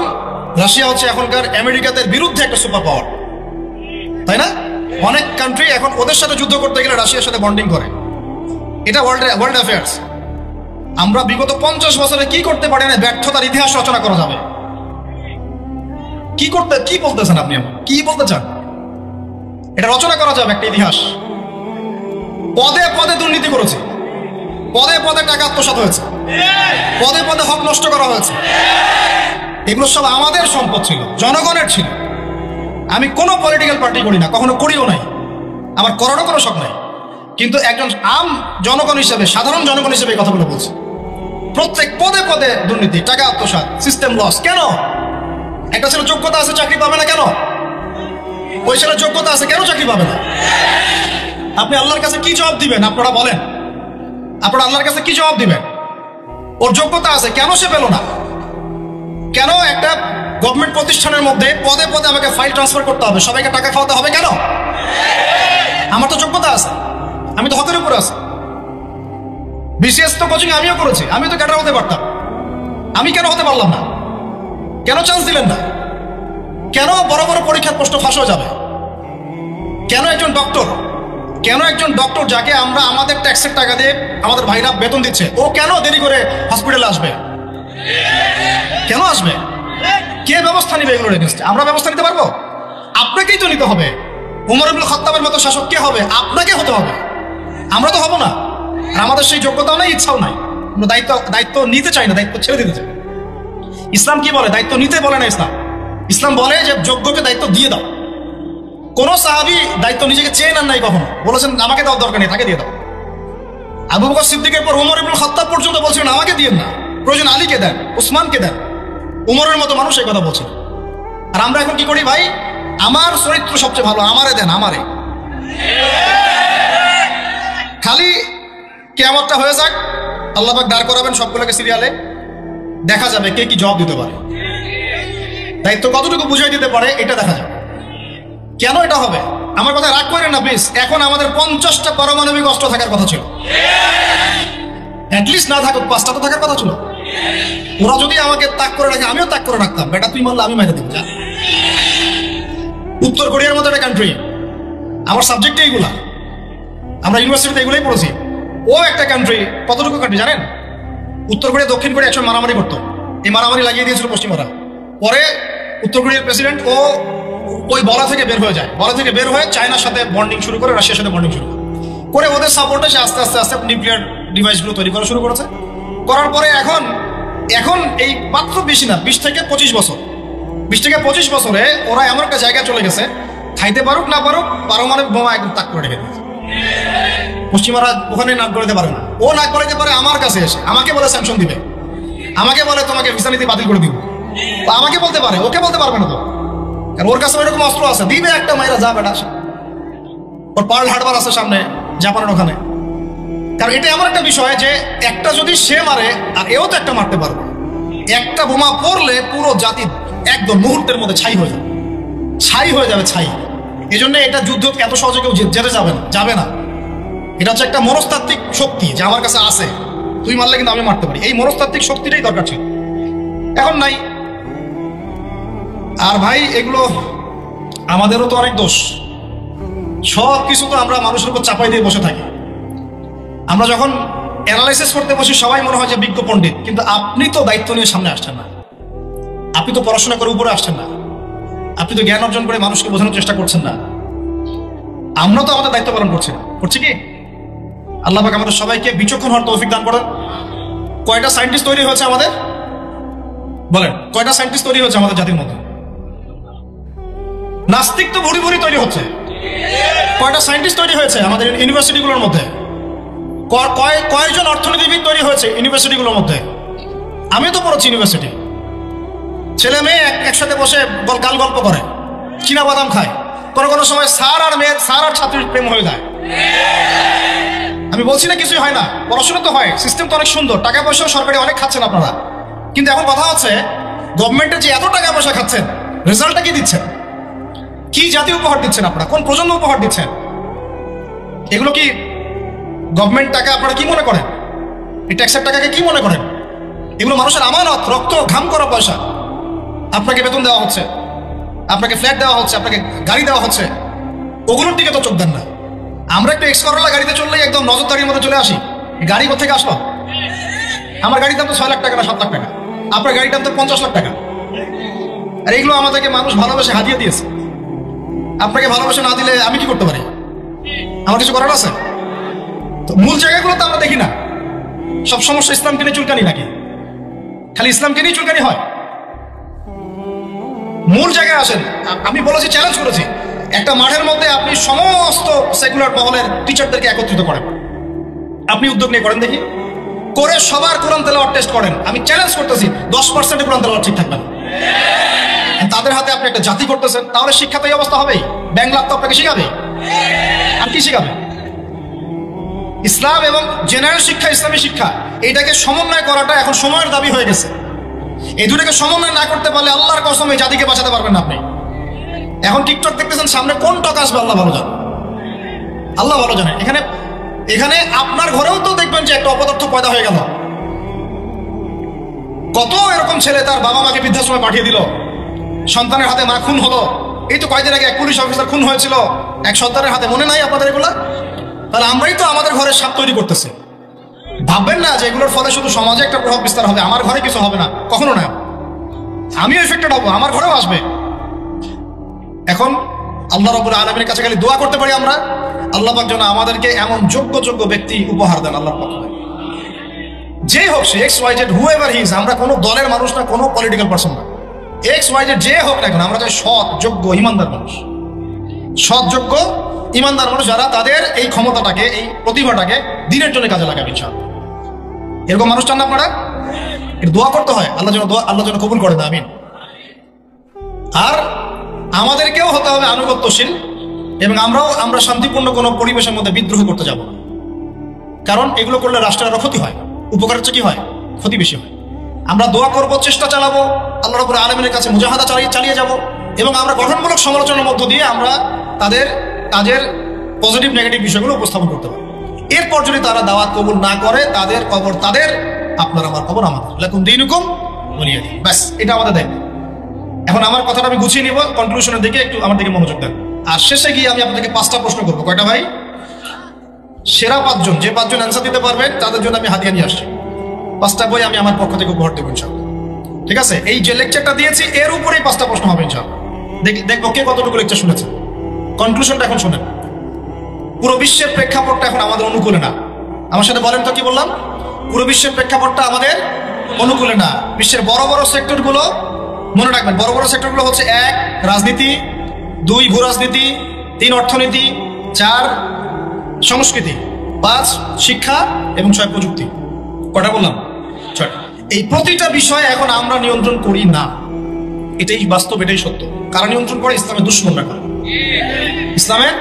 রাশিয়া হচ্ছে এখনকার আমেরিকাদের বিরুদ্ধে একটা সুপার পাওয়ার, তাই না? অনেক কান্ট্রি এখন ওদের সাথে যুদ্ধ করতে গেলে রাশিয়ার সাথে বন্ডিং করে। এটা ওয়ার্ল্ড অ্যাফেয়ার্স। আমরা বিগত 50 বছরে কি করতে পারি না, ব্যর্থতার ইতিহাস রচনা করা যাবে। কি বলতেছেন আপনি? কি বলতে চান? এটা রচনা করা যাবে একটা ইতিহাস। পদে পদে দুর্নীতি করেছে, পদে পদে টাকা আত্মসাৎ হয়েছে, পদে পদে হক নষ্ট করা হয়েছে। এগুলো সব আমাদের সম্পদ ছিল, জনগণের ছিল। আমি কোনো পলিটিক্যাল পার্টি করি না, কখনো করিও নাই, আমার করারও কোনো শখ নাই। কিন্তু একজন জনগণ হিসেবে, সাধারণ জনগণ হিসেবে এই কথাগুলো বলছি। প্রত্যেক পদে পদে দুর্নীতি, টাকা আত্মসাৎ, সিস্টেম লস। কেন? একটা ছেলে যোগ্যতা আছে, চাকরি পাবে না কেন? ওই ছেলের যোগ্যতা আছে, কেন চাকরি পাবে না? আপনি আল্লাহর কাছে কি জবাব দিবেন? আপনারা বলেন, আপনারা আল্লাহর কাছে কি জবাব দিবেন? ওর যোগ্যতা আছে, কেন সে পেল না? কেন একটা গভর্নমেন্ট প্রতিষ্ঠানের মধ্যে পদে পদে আমাকে ফাইল ট্রান্সফার করতে হবে, সবাইকে টাকা খাওয়াতে হবে কেন? আমার তো যোগ্যতা আছে, আমি তো হকের উপরে আছি। বিসিএস তো কোচিং আমিও করেছি, আমিও তো ক্যাডার হতে পারতাম, আমি কেন হতে পারলাম না? কেন চান্স দিলেন না? কেন বড় বড় পরীক্ষার প্রশ্ন ফাঁস হয়ে যাবে? কেন একজন ডক্টর যাকে আমরা আমাদের ট্যাক্সের টাকা দিয়ে আমাদের ভাইরা বেতন দিচ্ছে, ও কেন দেরি করে হসপিটালে আসবে? কেন আসবে? কে ব্যবস্থা নিবে এগুলোর এগেইনস্টে? আমরা ব্যবস্থা নিতে পারবো? আপনাকেই তো নিতে হবে। উমর ইবনে খাত্তাবের মতো শাসক কে হবে? আপনাকে হতে হবে, আমরা তো হব না। আর আমাদের সেই যোগ্যতাও নাই, ইচ্ছাও নাই। আমরা দায়িত্ব নিতে চাই না, দায়িত্ব ছেড়ে দিতে চাই। ইসলাম কি বলে? দায়িত্ব নিতে বলে না ইসলাম বলে যে যোগ্যকে দায়িত্ব দিয়ে দাও। কোন সাহাবী দায়িত্ব নিজেকে চেয়ে নেন নাই কখনো, বলেছেন আমাকে দেওয়ার দরকার নেই, তাকে দিয়ে দাও। আবু বকর সিদ্দিকের পর উমর ইবনে খাত্তাব পর্যন্ত বলছিলেন আমাকে দিয়েন না, প্রয়োজন আলীকে দেন, উসমানকে দেন। উমরের মতো মানুষ এই কথা বলছেন। আর আমরা এখন কি করি ভাই? আমার চরিত্র সবচেয়ে ভালো, আমারে দেন, আমারে। খালি কিয়ামতটা হয়ে যাক, আল্লাহ পাক দাঁড় করাবেন সবগুলোকে সিরিয়ালে, দেখা যাবে কে কি জবাব দিতে পারে, দায়িত্ব কতটুকু বুঝাই দিতে পারে, এটা দেখা যাবে। কেন এটা হবে? আমার কথা রাগ করেন না প্লিজ। এখন আমাদের 50টা পারমাণবিক অস্ত্র থাকার কথা ছিল, অ্যাটলিস্ট না থাকুক 5টা তো থাকার কথা ছিল। ওরা যদি আমাকে তাক করে রাখে, আমিও তাক করে রাখতাম। বেটা তুই মারলে আমি মেরে দেবো, যা। উত্তর কোরিয়ার মতো একটা কান্ট্রি, আমার সাবজেক্টে এইগুলা, আমরা ইউনিভার্সিটিতে এগুলোই পড়েছি। ও একটা কান্ট্রি, কতটুকু কান্ট্রি জানেন? উত্তর কোরিয়া দক্ষিণ কোরিয়া একসময় মারামারি করতো, এই মারামারি লাগিয়ে দিয়েছিল পশ্চিমারা। পরে উত্তর কোরিয়ার প্রেসিডেন্ট ওই বলা থেকে বের হয়ে যায়, বলা থেকে বের হয়ে চায়নার সাথে বন্ডিং শুরু করে, রাশিয়ার সাথে বন্ডিং শুরু করে ওদের সাপোর্টে সে আস্তে আস্তে নিউক্লিয়ার ডিভাইসগুলো তৈরি করা শুরু করেছে। করার পরে এখন এই মাত্র বেশি না, 20 থেকে 25 বছরে ওরা এমন একটা জায়গায় চলে গেছে, খাইতে পারুক না পারুক পারমাণবিক বোমা একদম তাক করে রেখে দিয়েছে। পশ্চিমারা ওখানে নাক গলাতে পারে না, ও নাক গলাতে পারে আমার কাছে এসে, আমাকে বলে স্যাংশন দিবে, আমাকে বলে তোমাকে ভিসা নীতি বাতিল করে দিব। আমাকে বলতে পারে, ওকে বলতে পারবে না তো, কারণ ওর কাছে ওইরকম অস্ত্র আছে, দিবে একটা মাইরা, যা বেটা। ওর পার্ল হারবার আছে সামনে জাপানের ওখানে। কারণ এটা এমন একটা বিষয় যে একটা যদি সে মারে, আর এও তো একটা মারতে পারবে। একটা বোমা পড়লে পুরো জাতি একদম মুহূর্তের মধ্যে ছাই হয়ে যাবে। এই জন্য এটা যুদ্ধ এত সহজে কেউ যেতে যাবে না। এটা হচ্ছে একটা মনস্তাত্ত্বিক শক্তি যে আমার কাছে আছে, তুই মারলে কিন্তু আমি মারতে পারি। এই মনস্তাত্ত্বিক শক্তিটাই দরকার ছিল, এখন নাই। আর ভাই এগুলো আমাদেরও তো অনেক দোষ, সব কিছু তো আমরা মানুষের উপর চাপাই দিয়ে বসে থাকি। আমরা যখন অ্যানালাইসিস করতে বসি সবাই মনে হয় যে বিজ্ঞ পণ্ডিত, কিন্তু আপনি তো দায়িত্ব নিয়ে সামনে আসছেন না, আপনি তো পড়াশোনা করে উপরে আসছেন না, আপনি তো জ্ঞান অর্জন করে মানুষকে বোঝানোর চেষ্টা করছেন না। আমরা তো আমাদের দায়িত্ব পালন করছি কি? আল্লাহ পাক আমাদের সবাইকে বিচক্ষণ হওয়ার তৌফিক দান করেন। কয়টা সায়েন্টিস্ট তৈরি হয়েছে আমাদের? বলেন, কয়টা সায়েন্টিস্ট তৈরি হয়েছে আমাদের জাতির মধ্যে? নাস্তিক তো ভুরি ভুরি তৈরি হচ্ছে। কয়টা সায়েন্টিস্ট তৈরি হয়েছে আমাদের ইউনিভার্সিটিগুলোর মধ্যে? কয়জন অর্থনীতিবিদ তৈরি হয়েছে ইউনিভার্সিটিগুলোর মধ্যে? আমিও তো পড়েছি ইউনিভার্সিটি। ছেলে মেয়ে একসাথে বসে গাল গল্প করে, চীনা বাদাম খায়, কোনো সময় স্যার আর ছাত্রীর প্রেম হয়ে যায়। আমি বলছি না কিছুই হয় না, পড়াশোনা তো হয়, সিস্টেম তো অনেক সুন্দর, টাকা পয়সাও সরকারি অনেক খাচ্ছেন আপনারা। কিন্তু এখন কথা হচ্ছে গভর্নমেন্টের যে এত টাকা পয়সা খাচ্ছেন, রেজাল্টটা কি দিচ্ছেন? কি জাতীয় উপহার দিচ্ছেন আপনারা? কোন প্রজন্ম উপহার দিচ্ছেন? এগুলো কি গভর্নমেন্ট টাকা? আপনারা কি মনে করেন এই ট্যাক্সের টাকাকে কি মনে করেন? এগুলো মানুষের আমানত, রক্ত ঘাম করা পয়সা। আপনাকে বেতন দেওয়া হচ্ছে, আপনাকে ফ্ল্যাট দেওয়া হচ্ছে, আপনাকে গাড়ি দেওয়া হচ্ছে, ওগুলোর দিকে তো চোখ দেন না। আমরা একটু এক্সকরলা গাড়িতে চললেই একদম নজরদারির মধ্যে চলে আসি। গাড়ি কোথেকে আসলো? আমার গাড়ির দাম তো 6 লাখ টাকা না 7 লাখ টাকা, আপনার গাড়ির দাম তো 50 লাখ টাকা। আর এগুলো আমাদেরকে মানুষ ভালোবেসে হারিয়ে দিয়েছে। আপনাকে ভালোবাসা না দিলে আমি কি করতে পারি? আমার কিছু করার আছে? তো মূল জায়গাগুলো তো আমরা দেখি না। সব সমস্যা ইসলামকে নিয়ে চুলকানি নাকি? খালি ইসলামকে নিয়ে চুলকানি হয়? মূল জায়গায় আসেন। আমি বলেছি, চ্যালেঞ্জ করেছি, একটা মাঠের মধ্যে আপনি সমস্ত সেকুলার মহলের টিচারদেরকে একত্রিত করেন। আপনি উদ্যোগ নিয়ে করেন দেখি, করে সবার কোরআন তেলাওয়াত টেস্ট করেন। আমি চ্যালেঞ্জ করতেছি 10% কোরআন তেলাওয়াত ঠিক থাকবে না। তাদের হাতে আপনি একটা জাতি করতেছেন, তাহলে শিক্ষা তো এই অবস্থা হবেই। ব্যাংক তো আপনাকে শিখাবে, আর কি শিখাবে? ইসলাম এবং জেনারেল শিক্ষা, ইসলামী শিক্ষা, এটাকে সমন্বয় করাটা এখন সময়ের দাবি হয়ে গেছে। এই দুটাকে সমন্বয় না করতে পারলে আল্লাহর কসম এই জাতিকে বাঁচাতে পারবেন না আপনি। এখন টিকটক দেখতেছেন, সামনে কোন টক আসবে আল্লাহ ভালো জানে, আল্লাহ ভালো জানে। এখানে এখানে আপনার ঘরেও তো দেখবেন যে একটা অপদার্থ পয়দা হয়ে গেল। কত এরকম ছেলে তার বাবা মাকে বৃদ্ধাশ্রমে পাঠিয়ে দিল, সন্তানের হাতে মা খুন হলো। এই তো কয়েকদিন আগে এক পুলিশ অফিসার খুন হয়েছিল এক সন্তানের হাতে, মনে নাই আপনাদের এগুলা? তাহলে আমরাই তো আমাদের ঘরে সাপ তৈরি করতেছি। ভাববেন না যে এগুলোর ফলে শুধু সমাজে একটা প্রভাব বিস্তার হবে, আমার ঘরে কিছু হবে না, কখনো না। আমিও এফেক্টেড হবো, আমার ঘরেও আসবে। এখন আল্লাহ রাব্বুল আলামিনের কাছে খালি দোয়া করতে পারি আমরা, আল্লাহ পাক যেন আমাদেরকে এমন যোগ্য যোগ্য ব্যক্তি উপহার দেন আল্লাহর পক্ষ থেকে। যেই হোক সে XYZ, হুএভার হি ইজ, আমরা কোনো দলের মানুষ না, কোনো পলিটিক্যাল পারসন না। XYZ যে হোক না কেন, আমরা চাই সৎ, যোগ্য, ইমানদার মানুষ। সৎ, যোগ্য, ইমানদার মানুষ যারা তাদের এই ক্ষমতাটাকে, এই প্রতিভাটাকে দিনের জন্য কাজে লাগাবে ইনশাআল্লাহ। এরকম মানুষ চান না আপনারা? এর দোয়া করতে হয়, আল্লাহ যেন কবুল করে দেন, আমিন। আর আমাদেরকেও হতে হবে আনুগত্যশীল, এবং আমরা শান্তিপূর্ণ কোনো পরিবেশের মধ্যে বিদ্রোহ করতে যাব না। কারণ এগুলো করলে রাষ্ট্রের আরো ক্ষতি হয়, উপকারের চেয়ে কি হয়, ক্ষতি বেশি হয়। আমরা দোয়া করব, চেষ্টা চালাবো, আল্লাহ রাব্বুল আলামিনের কাছে মুজাহাদা চালিয়ে যাব, এবং আমরা গঠনমূলক সমালোচনার মধ্য দিয়ে আমরা তাদের কাজের পজিটিভ নেগেটিভ বিষয়গুলো উপস্থাপন করতে পারি। এরপর যদি তারা দাওয়াত কবুল না করে, তাদের কবর তাদের, আপনার আমার কবর আমাদের। লাকুম দীনুকুম ওয়ালিয়া দীন। ব্যাস, এটা আমাদের দায়িত্ব। এখন আমার কথাটা আমি গুছিয়ে নিব, কনক্লুশনের দিকে একটু আমার দিকে মনোযোগ দেন। আর শেষে গিয়ে আমি আপনাদেরকে 5টা প্রশ্ন করবো। কয়টা ভাই? সেরা 5 জন, যে 5 জন অ্যান্সার দিতে পারবেন তাদের জন্য আমি হাদিয়া নিয়ে আসছি। 5টা বই আমি আমার পক্ষ থেকে উপহার দেবো ইনশাআল্লাহ। ঠিক আছে? এই যে লেকচারটা দিয়েছি এর উপরেই 5টা প্রশ্ন হবে ইনশাআল্লাহ। দেখবো কে কতটুকু লেকচার শুনেছে। কনক্লুশনটা এখন শোনেন। পুরো বিশ্বের প্রেক্ষাপটটা এখন আমাদের অনুকূলে না। আমার সাথে বলেন তো, কি বললাম? পুরো বিশ্বের প্রেক্ষাপটটা আমাদের অনুকূলে না। বিশ্বের বড় বড় সেক্টরগুলো মনে রাখবেন, বড় বড় সেক্টরগুলো হচ্ছে 1 রাজনীতি, 2 ভূ রাজনীতি, 3 অর্থনীতি, 4 সংস্কৃতি, 5 শিক্ষা, এবং 6 প্রযুক্তি। কটা বললাম? 6। এই প্রতিটা বিষয়ে এখন আমরা নিয়ন্ত্রণ করি না। এটাই বাস্তব, এটাই সত্য। কারা নিয়ন্ত্রণ করে? ইসলামের দুশমনরা করে। ইসলামের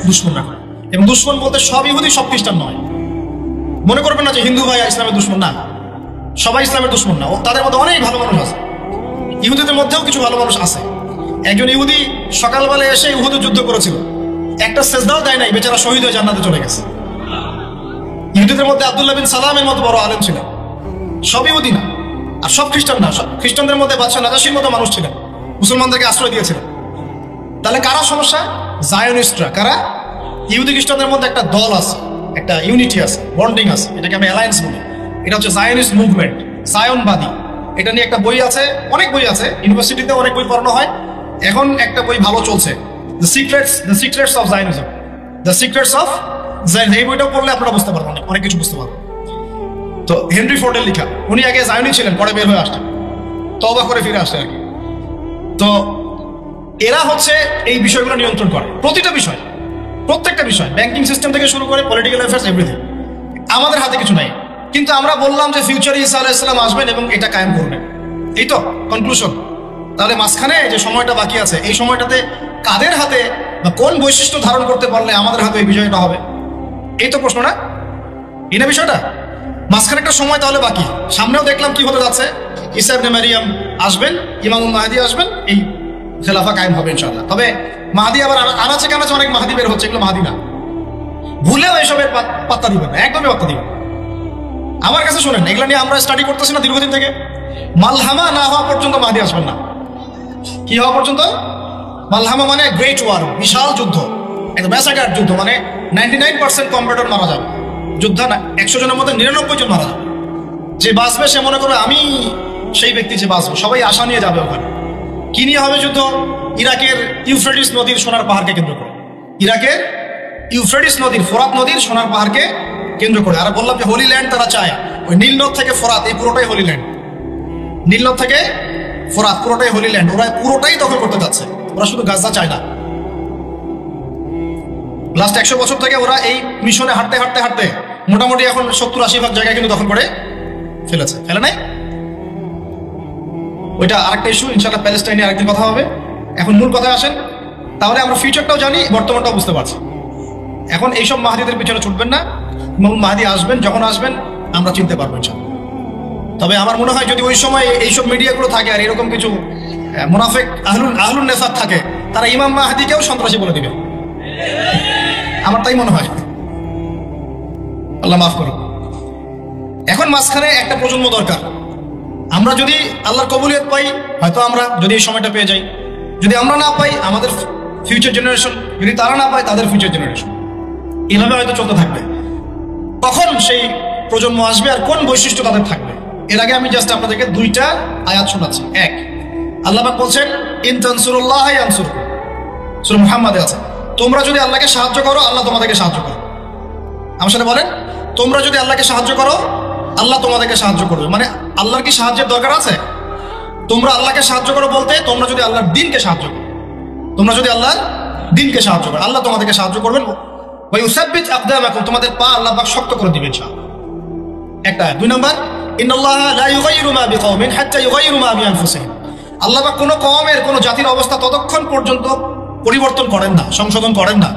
দুশমনরা করে। এবং দুশমন বলতে সব ইহুদি, সব খ্রিস্টান নয়। মনে করবেন না যে হিন্দু ভাই ইসলামের দুশমন, না, সবাই ইসলামের দুশমন না। তাদের মধ্যে অনেক ভালো মানুষ আছে, ইহুদিদের মধ্যেও কিছু ভালো মানুষ আছে। একজন ইহুদি সকালবেলায় এসে উহুদ যুদ্ধ করেছিল, একটা সেজদাও দেয় নাই, বেচারা শহীদ হয়ে জান্নাতে চলে গেছে। ইহুদিদের মধ্যে আব্দুল্লাহ বিন সালামের মতো বড় আলেম ছিলেন। সব ইহুদি না, আর সব খ্রিস্টান না। খ্রিস্টানদের মধ্যে বাদশাহ নাজাশীর মতো মানুষ ছিলেন, মুসলমানদেরকে আশ্রয় দিয়েছিলেন। তাহলে কারা সমস্যা? জায়নিস্টরা। কারা? ইহুদি খ্রিস্টানদের মধ্যে একটা দল আছে, একটা ইউনিটি আছে, বন্ডিং আছে, এটাকে আমি অ্যালায়েন্স বলি। এটা হচ্ছে জায়নিস্ট মুভমেন্ট, জায়নবাদী। এটা নিয়ে একটা বই আছে, অনেক বই আছে, ইউনিভার্সিটিতে অনেক বই পড়ানো হয়। এখন একটা বই ভালো চলছে, the secrets of Zionism, the secrets of Zionism. এই বইটাও পড়লে আপনারা বুঝতে পারবেন, অনেক কিছু বুঝতে পারবেন। তো হেনরি ফোর্ডের লেখা, উনি আগে জায়নি ছিলেন, পরে বের হয়ে আসতেন, তওবা করে ফিরে আসতেন আর কি। তো এরা হচ্ছে এই বিষয়গুলো নিয়ন্ত্রণ করে, প্রতিটা বিষয়, প্রত্যেকটা বিষয়, ব্যাংকিং সিস্টেম থেকে শুরু করে পলিটিক্যাল অ্যাফেয়ার্স, এভরিথিং। আমাদের হাতে কিছু নাই, কিন্তু আমরা বললাম যে ফিউচারে ঈসা আলাইহিস সালাম আসবেন এবং এটা কায়েম করবেন। এই তো কনক্লুশন। তাহলে মাঝখানে যে সময়টা বাকি আছে, এই সময়টাতে কাদের হাতে বা কোন বৈশিষ্ট্য ধারণ করতে পারলে আমাদের হাতে এই বিষয়টা হবে? এই তো প্রশ্ন, না? এই না বিষয়টা? মাঝখানে একটা সময় তাহলে বাকি। সামনেও দেখলাম কি হতে যাচ্ছে, ঈসা ইবনে মারিয়াম আসবেন, ইমামুল মাহদী আসবেন, এই খেলাফা কায়েম হবে ইনশাআল্লাহ। তবে মাহদী আবার আনাচে কানাচে অনেক মাহদী বের হচ্ছে, এগুলো মাহদী না। ভুলেও এসবের পাত্তা দিবেন না, একদমই পাত্তা দিবেন। আমার কাছে শোনেন, এগুলো নিয়ে আমরা স্টাডি করতেছি না দীর্ঘদিন থেকে। মালহামা না হওয়া পর্যন্ত মাহদী আসবেন না। কি হওয়া পর্যন্ত? মালহামা মানে গ্রেট ওয়ার, বিশাল যুদ্ধ, একটা ম্যাসাকার যুদ্ধ, মানে 99% কম্পিউটার মারা যাবে। যোদ্ধা না, 100 জনের মধ্যে 99 জন মারা যাবে। যে বাঁচবে সে মনে করবে আমি সেই ব্যক্তি যে বাঁচবো, সবাই আশা নিয়ে যাবে ওখানে। কি নিয়ে হবে যুদ্ধ? ইরাকের ইউফ্রেটিস নদীর সোনার পাহাড়কে কেন্দ্র করে। ইরাকের ইউফ্রেটিস নদীর, ফোরাত নদীর সোনার পাহাড়কে কেন্দ্র করে। আর বললাম যে হোলি ল্যান্ড তারা চায়, ওই নীলনদ থেকে ফোরাত এই পুরোটাই হোলি ল্যান্ড। নীলনদ থেকে ফোরাত পুরোটাই হোলি ল্যান্ড, ওরা পুরোটাই দখল করতে যাচ্ছে। ওরা শুধু গাজা চায় না। লাস্ট 100 বছর থেকে ওরা এই মিশনে হাঁটতে হাঁটতে হাঁটতে মোটামুটি এখন 70-80% জায়গায় কিন্তু দখল করে ফেলেছে। ফেলে নাই? ওইটা আরেকটা ইস্যু, ইনশাআল্লাহ প্যালেস্টাইনে আরেকদিন কথা হবে। এখন মূল কথায় আসেন। তাহলে আমরা ফিউচারটাও জানি, বর্তমানটাও বুঝতে পারছি। এখন এইসব মাহাদিদের পিছনে ছুটবেন না। মাহাদি আসবেন, যখন আসবেন আমরা চিনতে পারবো ইনশাআল্লাহ। তবে আমার মনে হয় যদি ওই সময় এইসব মিডিয়াগুলো থাকে আর এরকম কিছু মুনাফিক আহলুন নেসাত থাকে, তারা ইমাম মাহাদিকেও সন্ত্রাসী বলে দিবে। আমার তাই মনে হয়। আল্লাহ মাফ করুন। এখন মাঝখানে একটা প্রজন্ম দরকার। আমরা যদি আল্লাহর কবুলিয়ত পাই, হয়তো আমরা যদি এই সময়টা পেয়ে যাই, যদি আমরা না পাই আমাদের ফিউচার জেনারেশন, যদি তারা না পায় তাদের ফিউচার জেনারেশন, এভাবে হয়তো চলতে থাকবে। কখন সেই প্রজন্ম আসবে আর কোন বৈশিষ্ট্য তাদের থাকবে? এর আগে আমি জাস্ট আপনাদেরকে 2টা আয়াত শোনাচ্ছি। এক, আল্লাহ পাক বলছেন ইন তানসুরুল্লাহ ইয়ানসুরকুম, সূরা মুহাম্মাদে আছে, তোমরা যদি আল্লাহকে সাহায্য করো আল্লাহ তোমাদেরকে সাহায্য করবে। আমার সাথে বলেন, তোমরা যদি আল্লাহকে সাহায্য করো আল্লাহ তোমাদেরকে সাহায্য করবে। মানে আল্লাহর কি সাহায্যের দরকার আছে? তোমরা আল্লাহকে সাহায্য করো বলতে তোমরা যদি আল্লাহর দ্বীনকে সাহায্য করো, তোমরা যদি আল্লাহর দ্বীনকে সাহায্য করো আল্লাহ তোমাদেরকে সাহায্য করবেন। ওয়া ইউসাব্বিত আকদামাকুম, তোমাদের পা আল্লাহ পাক শক্ত করে দিবেন ইনশাআল্লাহ। একটা। 2 নাম্বার, ইন্নাল্লাহা লা ইউগাইয়িরু মা বিকওমিন হাত্তা ইউগাইয়িরু মা বিআনফুসিহিম, আল্লাহ পাক কোনো কওমের, কোনো জাতির অবস্থা ততক্ষণ পর্যন্ত পরিবর্তন করেন না, সংশোধন করেন না,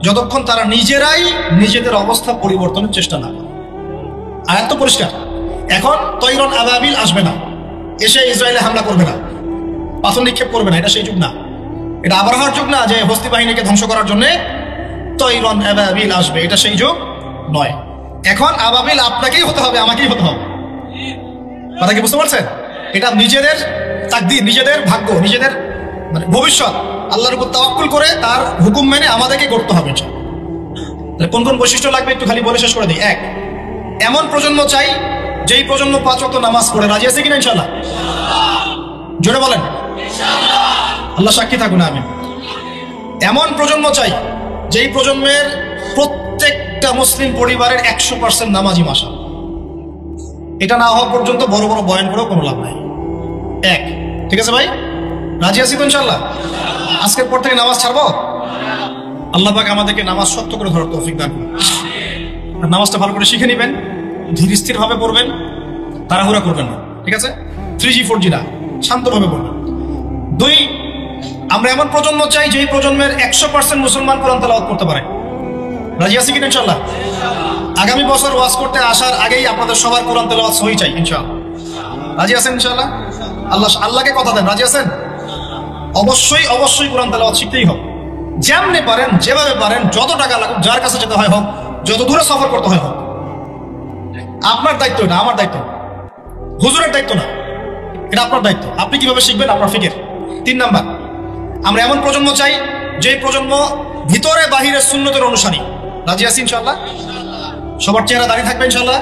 যতক্ষণ তারা নিজেরাই নিজেদের অবস্থা পরিবর্তনের চেষ্টা না করে। আয়াত তো পরিষ্কার। এখন তৈরন আবাবিল আসবে না, এসে ইসরায়েলে হামলা করবে না, পাথর নিক্ষেপ করবে না। এটা সেই যুগ না, এটা আবরাহার যুগ না যে হস্তি বাহিনীকে ধ্বংস করার জন্য তৈরন আবাবিল আসবে, এটা সেই যুগ নয়। এখন আবাবিল আপনাকেই হতে হবে, আমাকেই হতে হবে। কথা কি বুঝতে পারছেন? এটা নিজেদের তাকদীর, নিজেদের ভাগ্য, নিজেদের মানে ভবিষ্যৎ আল্লাহর উপর তাওয়াক্কুল করে তার হুকুম মেনে আমাদেরকে করতে হবে। কোন কোন বৈশিষ্ট্য লাগবে একটু খালি বলে শেষ করে দিই। এক, এমন প্রজন্ম চাই যেই প্রজন্ম 5 ওয়াক্ত নামাজ পড়ে। রাজি আছে কিনা ইনশাআল্লাহ? জোরে বলেন ইনশাআল্লাহ। আল্লাহ সাক্ষী থাকুন, আমিন। এমন প্রজন্ম চাই যেই প্রজন্মের প্রত্যেকটা মুসলিম পরিবারের 100% নামাজি মাশাআল্লাহ। এটা না হওয়া পর্যন্ত বড় বড় বয়ান করেও কোনো লাভ নাই। এক, ঠিক আছে ভাই? রাজি আছি তো ইনশাআল্লাহ? আজকের পর থেকে নামাজ ছাড়বো? আল্লাহ পাক আমাদেরকে নামাজ শক্ত করে ধরার তৌফিক দান করুন। নামাজটা ভালো করে শিখে নেবেন, ধীর স্থির ভাবে পড়বেন, তাড়াহুড়া করবেন না, ঠিক আছে? 3G 4G না, শান্তভাবে পড়বেন। 2, আমরা এমন প্রজন্ম চাই যেই প্রজন্মের 100% মুসলমান কোরআন তেলাওয়াত করতে পারে। রাজি আছি কিনা ইনশাআল্লাহ? আগামী বছর ওয়াজ করতে আসার আগেই আপনাদের সবার কোরআন তেলাওয়াত সহি চাই ইনশাআল্লাহ। রাজি আছেন ইনশাআল্লাহ? আল্লাহকে কথা দেন, রাজি আছেন? অবশ্যই অবশ্যই কোরআন তেলাওয়াত শিখতেই হবে। যেমনি পারেন, যেভাবে পারেন, যত টাকা লাগুক, যার কাছে যেতে হয় হোক, যত দূরে সফর করতে হয় হোক, আপনার দায়িত্ব এটা, আমার দায়িত্ব, হুজুরের দায়িত্ব না, এটা আপনার দায়িত্ব। আপনি কিভাবে শিখবেন আপনার ফিকির। 3 নাম্বার, আমরা এমন প্রজন্ম চাই যে প্রজন্ম ভিতরে বাহিরে সুন্নতের অনুসারী। রাজি আছি ইনশাআল্লাহ? সবার চেহারা দাঁড়িয়ে থাকবে ইনশাআল্লাহ,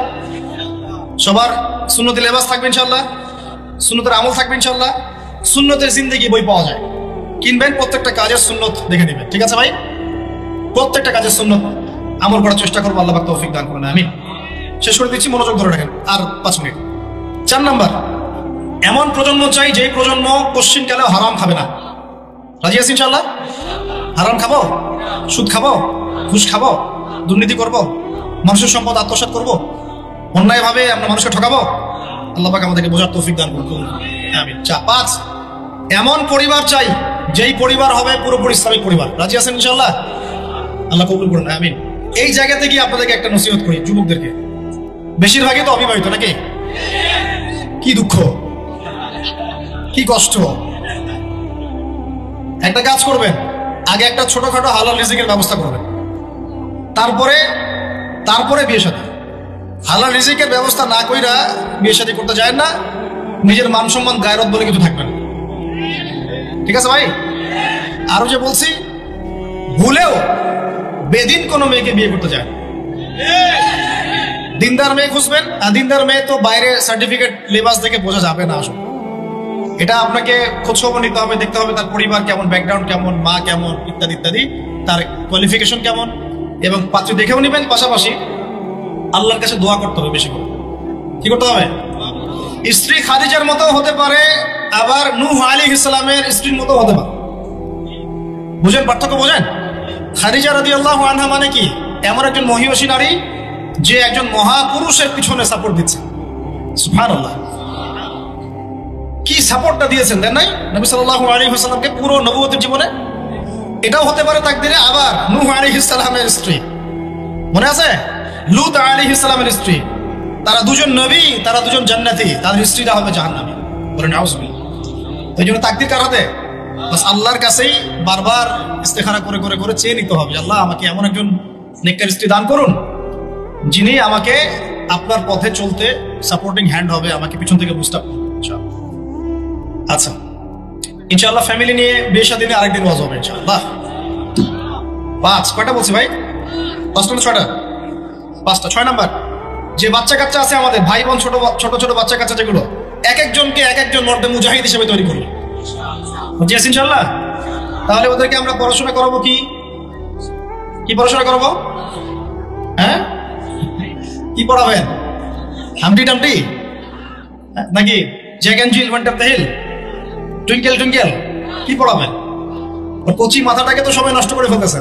সবার সুন্নতি লেবাস থাকবে ইনশাআল্লাহ, সুন্নতের আমল থাকবে ইনশাআল্লাহ। সুন্নতের জিন্দেগি বই পাওয়া যায়, কিনবেন, প্রত্যেকটা কাজের সুন্নত দেখে নেবেন, ঠিক আছে ভাই? প্রত্যেকটা কাজের সুন্নত আমল করার চেষ্টা করবো, আল্লাহ পাক তৌফিক দান করুন, আমিন। শেষ করে দিচ্ছি, মনোযোগ ধরে রাখেন, আর 5 মিনিট। 4 নাম্বার, এমন প্রজন্ম চাই যেই প্রজন্ম পশ্চিমকালেও হারাম খাবে না। রাজি আছি ইনশাআল্লাহ? হারাম খাবো, সুদ খাবো, ঘুষ খাবো, দুর্নীতি করবো, মানুষের সম্পদ আত্মসাৎ করবো, অন্যায়ভাবে আমরা মানুষকে ঠকাবো। আল্লাহ পাক আমাদেরকে বোঝার তৌফিক দান করুন, আমিন। 5, এমন পরিবার চাই যেই পরিবার হবে পুরোপুরি ইসলামিক পরিবার। রাজি আছেন ইনশাআল্লাহ? আল্লাহ কবুল করুন, আমিন। এই জায়গাতে গিয়ে আপনাদেরকে একটা নসিহত করি যুবকদেরকে, বেশিরভাগই তো অবিবাহিত নাকি? কি দুঃখ, কি কষ্ট। একটা কাজ করবেন, আগে একটা ছোটখাটো হালাল রিজিকের ব্যবস্থা করবেন, তারপরে বিয়ে শাদী। হালাল রিজিকের ব্যবস্থা না কইরা বিয়ে শাদী করতে যায় না, নিজের মান সম্মান গায়রত বলে কিছু থাকবে না, ঠিক আছে ভাই? আরো যে বলছি, ভুলেও বেদিন কোনো মেয়েকে বিয়ে করতে যায়। দিনদার মেয়ে খুঁজবেন, আর দিনদার মেয়ে তো বাইরে সার্টিফিকেট লেবাস দেখে বোঝা যাবে না আসলে। এটা আপনাকে খোঁজখবর নিতে হবে, দেখতে হবে তার পরিবার কেমন, ব্যাকগ্রাউন্ড কেমন, মা কেমন, ইত্যাদি ইত্যাদি, তার কোয়ালিফিকেশন কেমন, এবং পাত্রী দেখেও নেবেন। পাশাপাশি আল্লাহর কাছে দোয়া করতে হবে বেশি করে। কি করতে হবে? স্ত্রী খাদিজার মতো হতে পারে, আবার নূহ আলাইহিস সালামের স্ত্রীর মতো হতে পারে। বুঝেন পার্থক্য? বোঝেন? খাদিজা রাদিয়াল্লাহু আনহা মানে কি? এমন একজন মহিয়সী নারী যে একজন মহাপুরুষের পিছনে সাপোর্ট দিচ্ছে। সুবহানাল্লাহ, কি সাপোর্টটা দিয়েছেন দেন নাই নবী সাল্লাল্লাহু আলাইহি ওয়াসাল্লামকে পুরো নবুয়তের জীবনে। এটাও হতে পারে তাকদীরে। আবার নূহ আলাইহিস সালামের স্ত্রী, মনে আছে? লূত আলাইহিস সালামের স্ত্রী, তারা দুজন নবী, তারা দুজন জান্নাতি, তাদের স্ত্রীরা হবে জাহান্নামী। বলেন নাউজুবিল্লাহ। এই জন্য তাকদীর কার হাতে? বাস আল্লাহর কাছেই বারবার ইস্তেখারা করে করে করে চেয়ে নিতে হবে, আল্লাহ আমাকে এমন একজন নেককার স্ত্রী দান করুন যিনি আমাকে আপনার পথে চলতে সাপোর্টিং হ্যান্ড হবে, আমাকে পিছন থেকে বুস্ট আপ করবে। আচ্ছা, ইনশাআল্লাহ ফ্যামিলি নিয়ে বিয়ে শাদী নিয়ে আরেকদিন ওয়াজ হবে ইনশাআল্লাহ। 5 কয়টা বলছি ভাই? 5টা না 6টা? 5টা। 6 নাম্বার, যে বাচ্চা কাচ্চা আছে আমাদের, ভাই বোন, ছোট ছোট ছোট বাচ্চা কাচ্চা যেগুলো, এক একজনকে এক একজন মর্দে মুজাহিদ হিসেবে তৈরি করবে। বুঝি আছে ইনশাআল্লাহ? তাহলে ওদেরকে আমরা পড়াশোনা করাবো কি? কি পড়াশোনা করাবো? হ্যাঁ, কি পড়াবেন? হামটি টামটি নাকি Jack and Jill went up the hill, twinkle twinkle? কি পড়াবেন? ওর কচি মাথাটাকে তো সবাই নষ্ট করে ফেলতেছে।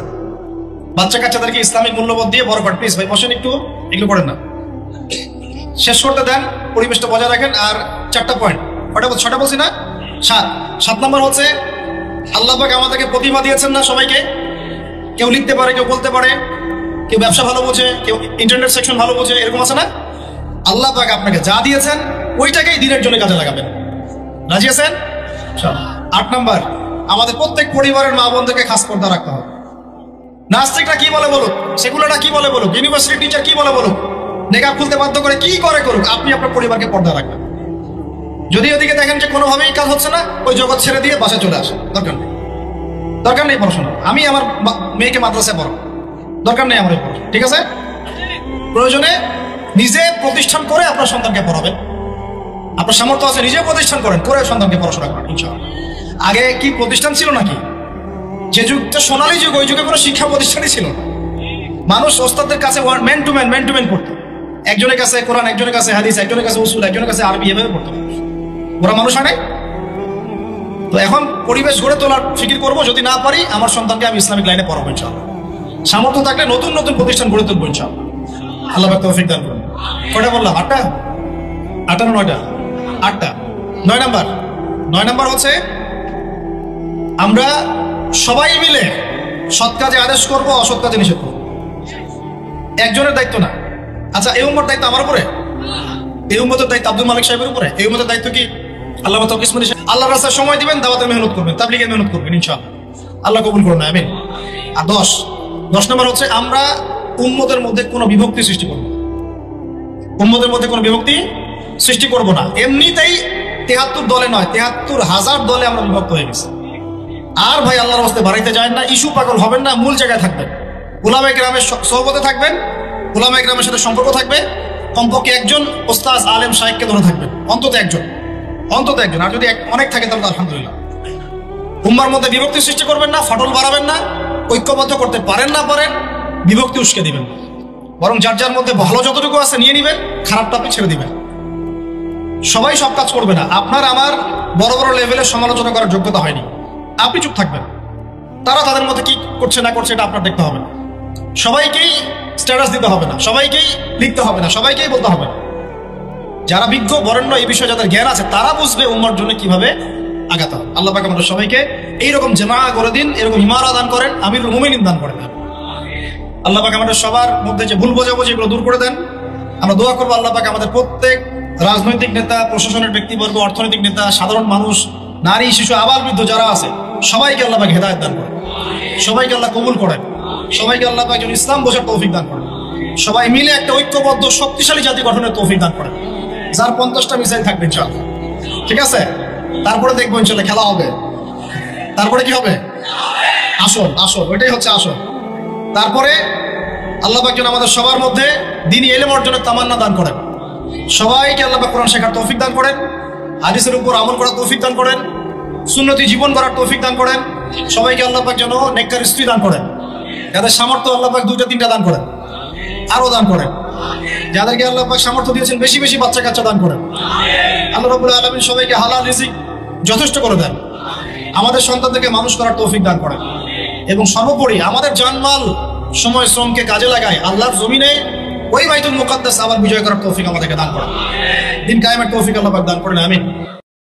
বাচ্চা কাচ্চাদেরকে ইসলামিক মূল্যবোধ দিয়ে বড় কর। প্লিজ ভাই বসেন একটু, এগুলো পড়েন না, শেষ করতে দেন, পরিবেশটা বজায় রাখেন। আর 4টা পয়েন্ট, কয়টা? 6টা বলছি না? 7 নম্বর হচ্ছে আল্লাহ পাক আমাদেরকে প্রতিভা দিয়েছেন না সবাইকে। কেউ লিখতে পারে, কেউ বলতে পারে, কেউ ব্যবসা ভালো বোঝে, কেউ ইন্টারনেট সেকশন ভালো বোঝে, এরকম আছে না? আল্লাহ পাক আপনাকে যা দিয়েছেন ওইটাকেই দিনের জন্য কাজে লাগাবেন। রাজি আছেন? 8 নাম্বার, আমাদের প্রত্যেক পরিবারের মা বোনদেরকে খাস পর্দা রাখতে হবে। নাস্তিকরা কি বলে বলুক, সেকুলাররা কি বলে বলুক, ইউনিভার্সিটি টিচার কি বলে বলুক, নেকাব খুলতে বাধ্য করে কি করে করুক, আপনি আপনার পরিবারকে পর্দা রাখবেন। যদি ওদিকে দেখেন যে কোনোভাবেই কাজ হচ্ছে না, ওই জগৎ ছেড়ে দিয়ে বাসায় চলে আসে। দরকার নেই পড়াশোনা। আমি আমার মেয়েকে মাদ্রাসায় পড়াবো, দরকার নেই আমার পড়াশোনা। ঠিক আছে? প্রয়োজনে নিজে প্রতিষ্ঠান করে আপনার সন্তানকে পড়াবেন। আপনার সামর্থ্য আছে, নিজে প্রতিষ্ঠান করেন, করে সন্তানকে পড়াশোনা করেন ইনশাআল্লাহ। আগে কি প্রতিষ্ঠান ছিল নাকি? যে যুগটা সোনালী যুগ, ওই যুগে কোনো শিক্ষা প্রতিষ্ঠানই ছিল না। মানুষ ওস্তাদের কাছে ম্যান টু ম্যান পড়তো। একজনের কাছে কোরআন, একজনের কাছে হাদিস, একজনের কাছে উসুল, একজনের কাছে আরবি, এভাবে পড়তো। ওরা মানুষ হয় নাই? তো এখন পরিবেশ গড়ে তোলার ফিকির করবো। যদি না পারি, আমার সন্তানকে আমি ইসলামিক লাইনে পড়াবো ইনশাআল্লাহ। সামর্থ্য থাকলে নতুন নতুন প্রতিষ্ঠান গড়ে তুলবো ইনশাআল্লাহ। আল্লাহ পাক তৌফিক দান করুন। কয়টা বললাম? 8টা? 8টা না 9টা? 8টা। 9 নাম্বার হচ্ছে আমরা সবাই মিলে সৎ কাজে আদেশ করবো, অসৎ কাজে নিষেধ করবো। একজনের দায়িত্ব না। আচ্ছা, এই উম্মতের দায়িত্ব আমার উপরে? এই উম্মতের দায়িত্ব আব্দুল মালিক সাহেবের উপরে? এই উম্মতের দায়িত্ব কি আল্লাহ আল্লাহর রাস্তায় সময় দিবেন, দাওয়াতের মেহনত করবেন, তাবলীগের মেহনত করবেন ইনশাআল্লাহ। আল্লাহ কবুল করুন, আমিন। আর 10 নম্বর হচ্ছে আমরা উম্মতের মধ্যে কোনো বিভক্তি সৃষ্টি করব না। উম্মতের মধ্যে কোনো বিভক্তি সৃষ্টি করব না। এমনিতেই 73 দলে নয়, 73,000 দলে আমরা বিভক্ত হয়ে গেছি। আর ভাই আল্লাহর রাস্তায় বাড়াইতে যায় না, ইস্যু পাগল হবেন না, মূল জায়গায় থাকবেন। উলামায়ে কেরামের সোহবতে থাকবেন, উলামায়ে কেরামের সাথে সম্পর্ক থাকবে। কমপক্ষে একজন ওস্তাদ আলেম শাইখকে ধরে থাকবেন, অন্তত একজন। আর যদি অনেক থাকে তাহলে আলহামদুলিল্লাহ। উম্মার মধ্যে বিভক্তি সৃষ্টি করবেন না, ফাটল বাড়াবেন না। ঐক্যবদ্ধ করতে পারেন না পারেন, বিভক্তি উস্কে দিবেন। বরং যার যার মধ্যে ভালো যতটুকু আছে নিয়ে নিবেন, খারাপটা আপনি ছেড়ে দিবেন। সবাই সব কাজ করবে না। আপনার আমার বড় বড় লেভেলের সমালোচনা করার যোগ্যতা হয়নি, আপনি চুপ থাকবেন। তারা তাদের মধ্যে কি করছে না করছে এটা আপনার দেখতে হবে না। সবাইকেই স্ট্যাটাস দিতে হবে না, সবাইকেই লিখতে হবে না, সবাইকেই বলতে হবে না। যারা বিজ্ঞ বরেণ্য এই বিষয়ে যাদের জ্ঞান আছে, তারা বুঝবে উম্মার জন্য কিভাবে আগাতে হবে। আল্লাহ পাক আমাদের সবাইকে এইরকম জামা করে দিন, এরকম ইমারা দান করেন, আমিরুল মুমিনিন দান করে দেন। আল্লাহ পাক আমাদের সবার মধ্যে যে ভুল বোঝাবুঝি এগুলো দূর করে দেন। আমরা দোয়া করবো আল্লাহ পাক আমাদের প্রত্যেক রাজনৈতিক নেতা, প্রশাসনের ব্যক্তিবর্গ, অর্থনৈতিক নেতা, সাধারণ মানুষ, নারী, শিশু, আবাল বৃদ্ধ যারা আছে, সবাইকে আল্লাহ পাক হেদায়েত দান করেন, সবাইকে আল্লাহ কবুল করেন, সবাইকে আল্লাহ পাক যেন ইসলাম বোঝার তৌফিক দান করেন, সবাই মিলে একটা ঐক্যবদ্ধ শক্তিশালী জাতি গঠনের তৌফিক দান করেন, যার 50টা মিসাইল থাকবে ইনশাআল্লাহ। ঠিক আছে? তারপরে দেখবো ইনশাআল্লাহ খেলা হবে। তারপরে কি হবে? আসল ওইটাই হচ্ছে আসল। তারপরে আল্লাহ পাক যেন আমাদের সবার মধ্যে দ্বীনি ইলম অর্জনের তামান্না দান করেন। সবাইকে আল্লাহ পাক কোরআন শেখার তৌফিক দান করেন। হাদিসের উপর আমল করার তৌফিক দান করেন, সুন্নতি জীবন করার তৌফিক দান করেন। সবাইকে আল্লাহ পাক যেন নেককার স্ত্রী দান করেন, যাদের সামর্থ্য আল্লাহ পাক 2টা 3টা দান করেন, আরো দান করেন। যাদেরকে আল্লাহ পাক সামর্থ্য দিয়েছেন বেশি বেশি বাচ্চা কাচ্চা দান করেন। আল্লাহ রাব্বুল আলামিন সবাইকে হালাল রিজিক যথেষ্ট করে দেন, আমাদের সন্তানদেরকে মানুষ করার তৌফিক দান করেন, এবং সর্বোপরি আমাদের জানমাল সময় শ্রমকে কাজে লাগায় আল্লাহর জমিনে ওই বাইতুল মুকাদ্দাস আবার বিজয় করার তৌফিক আমাদেরকে দান করেন। দিন কায়েমের তৌফিক আল্লাহ পাক দান করেন, আমিন।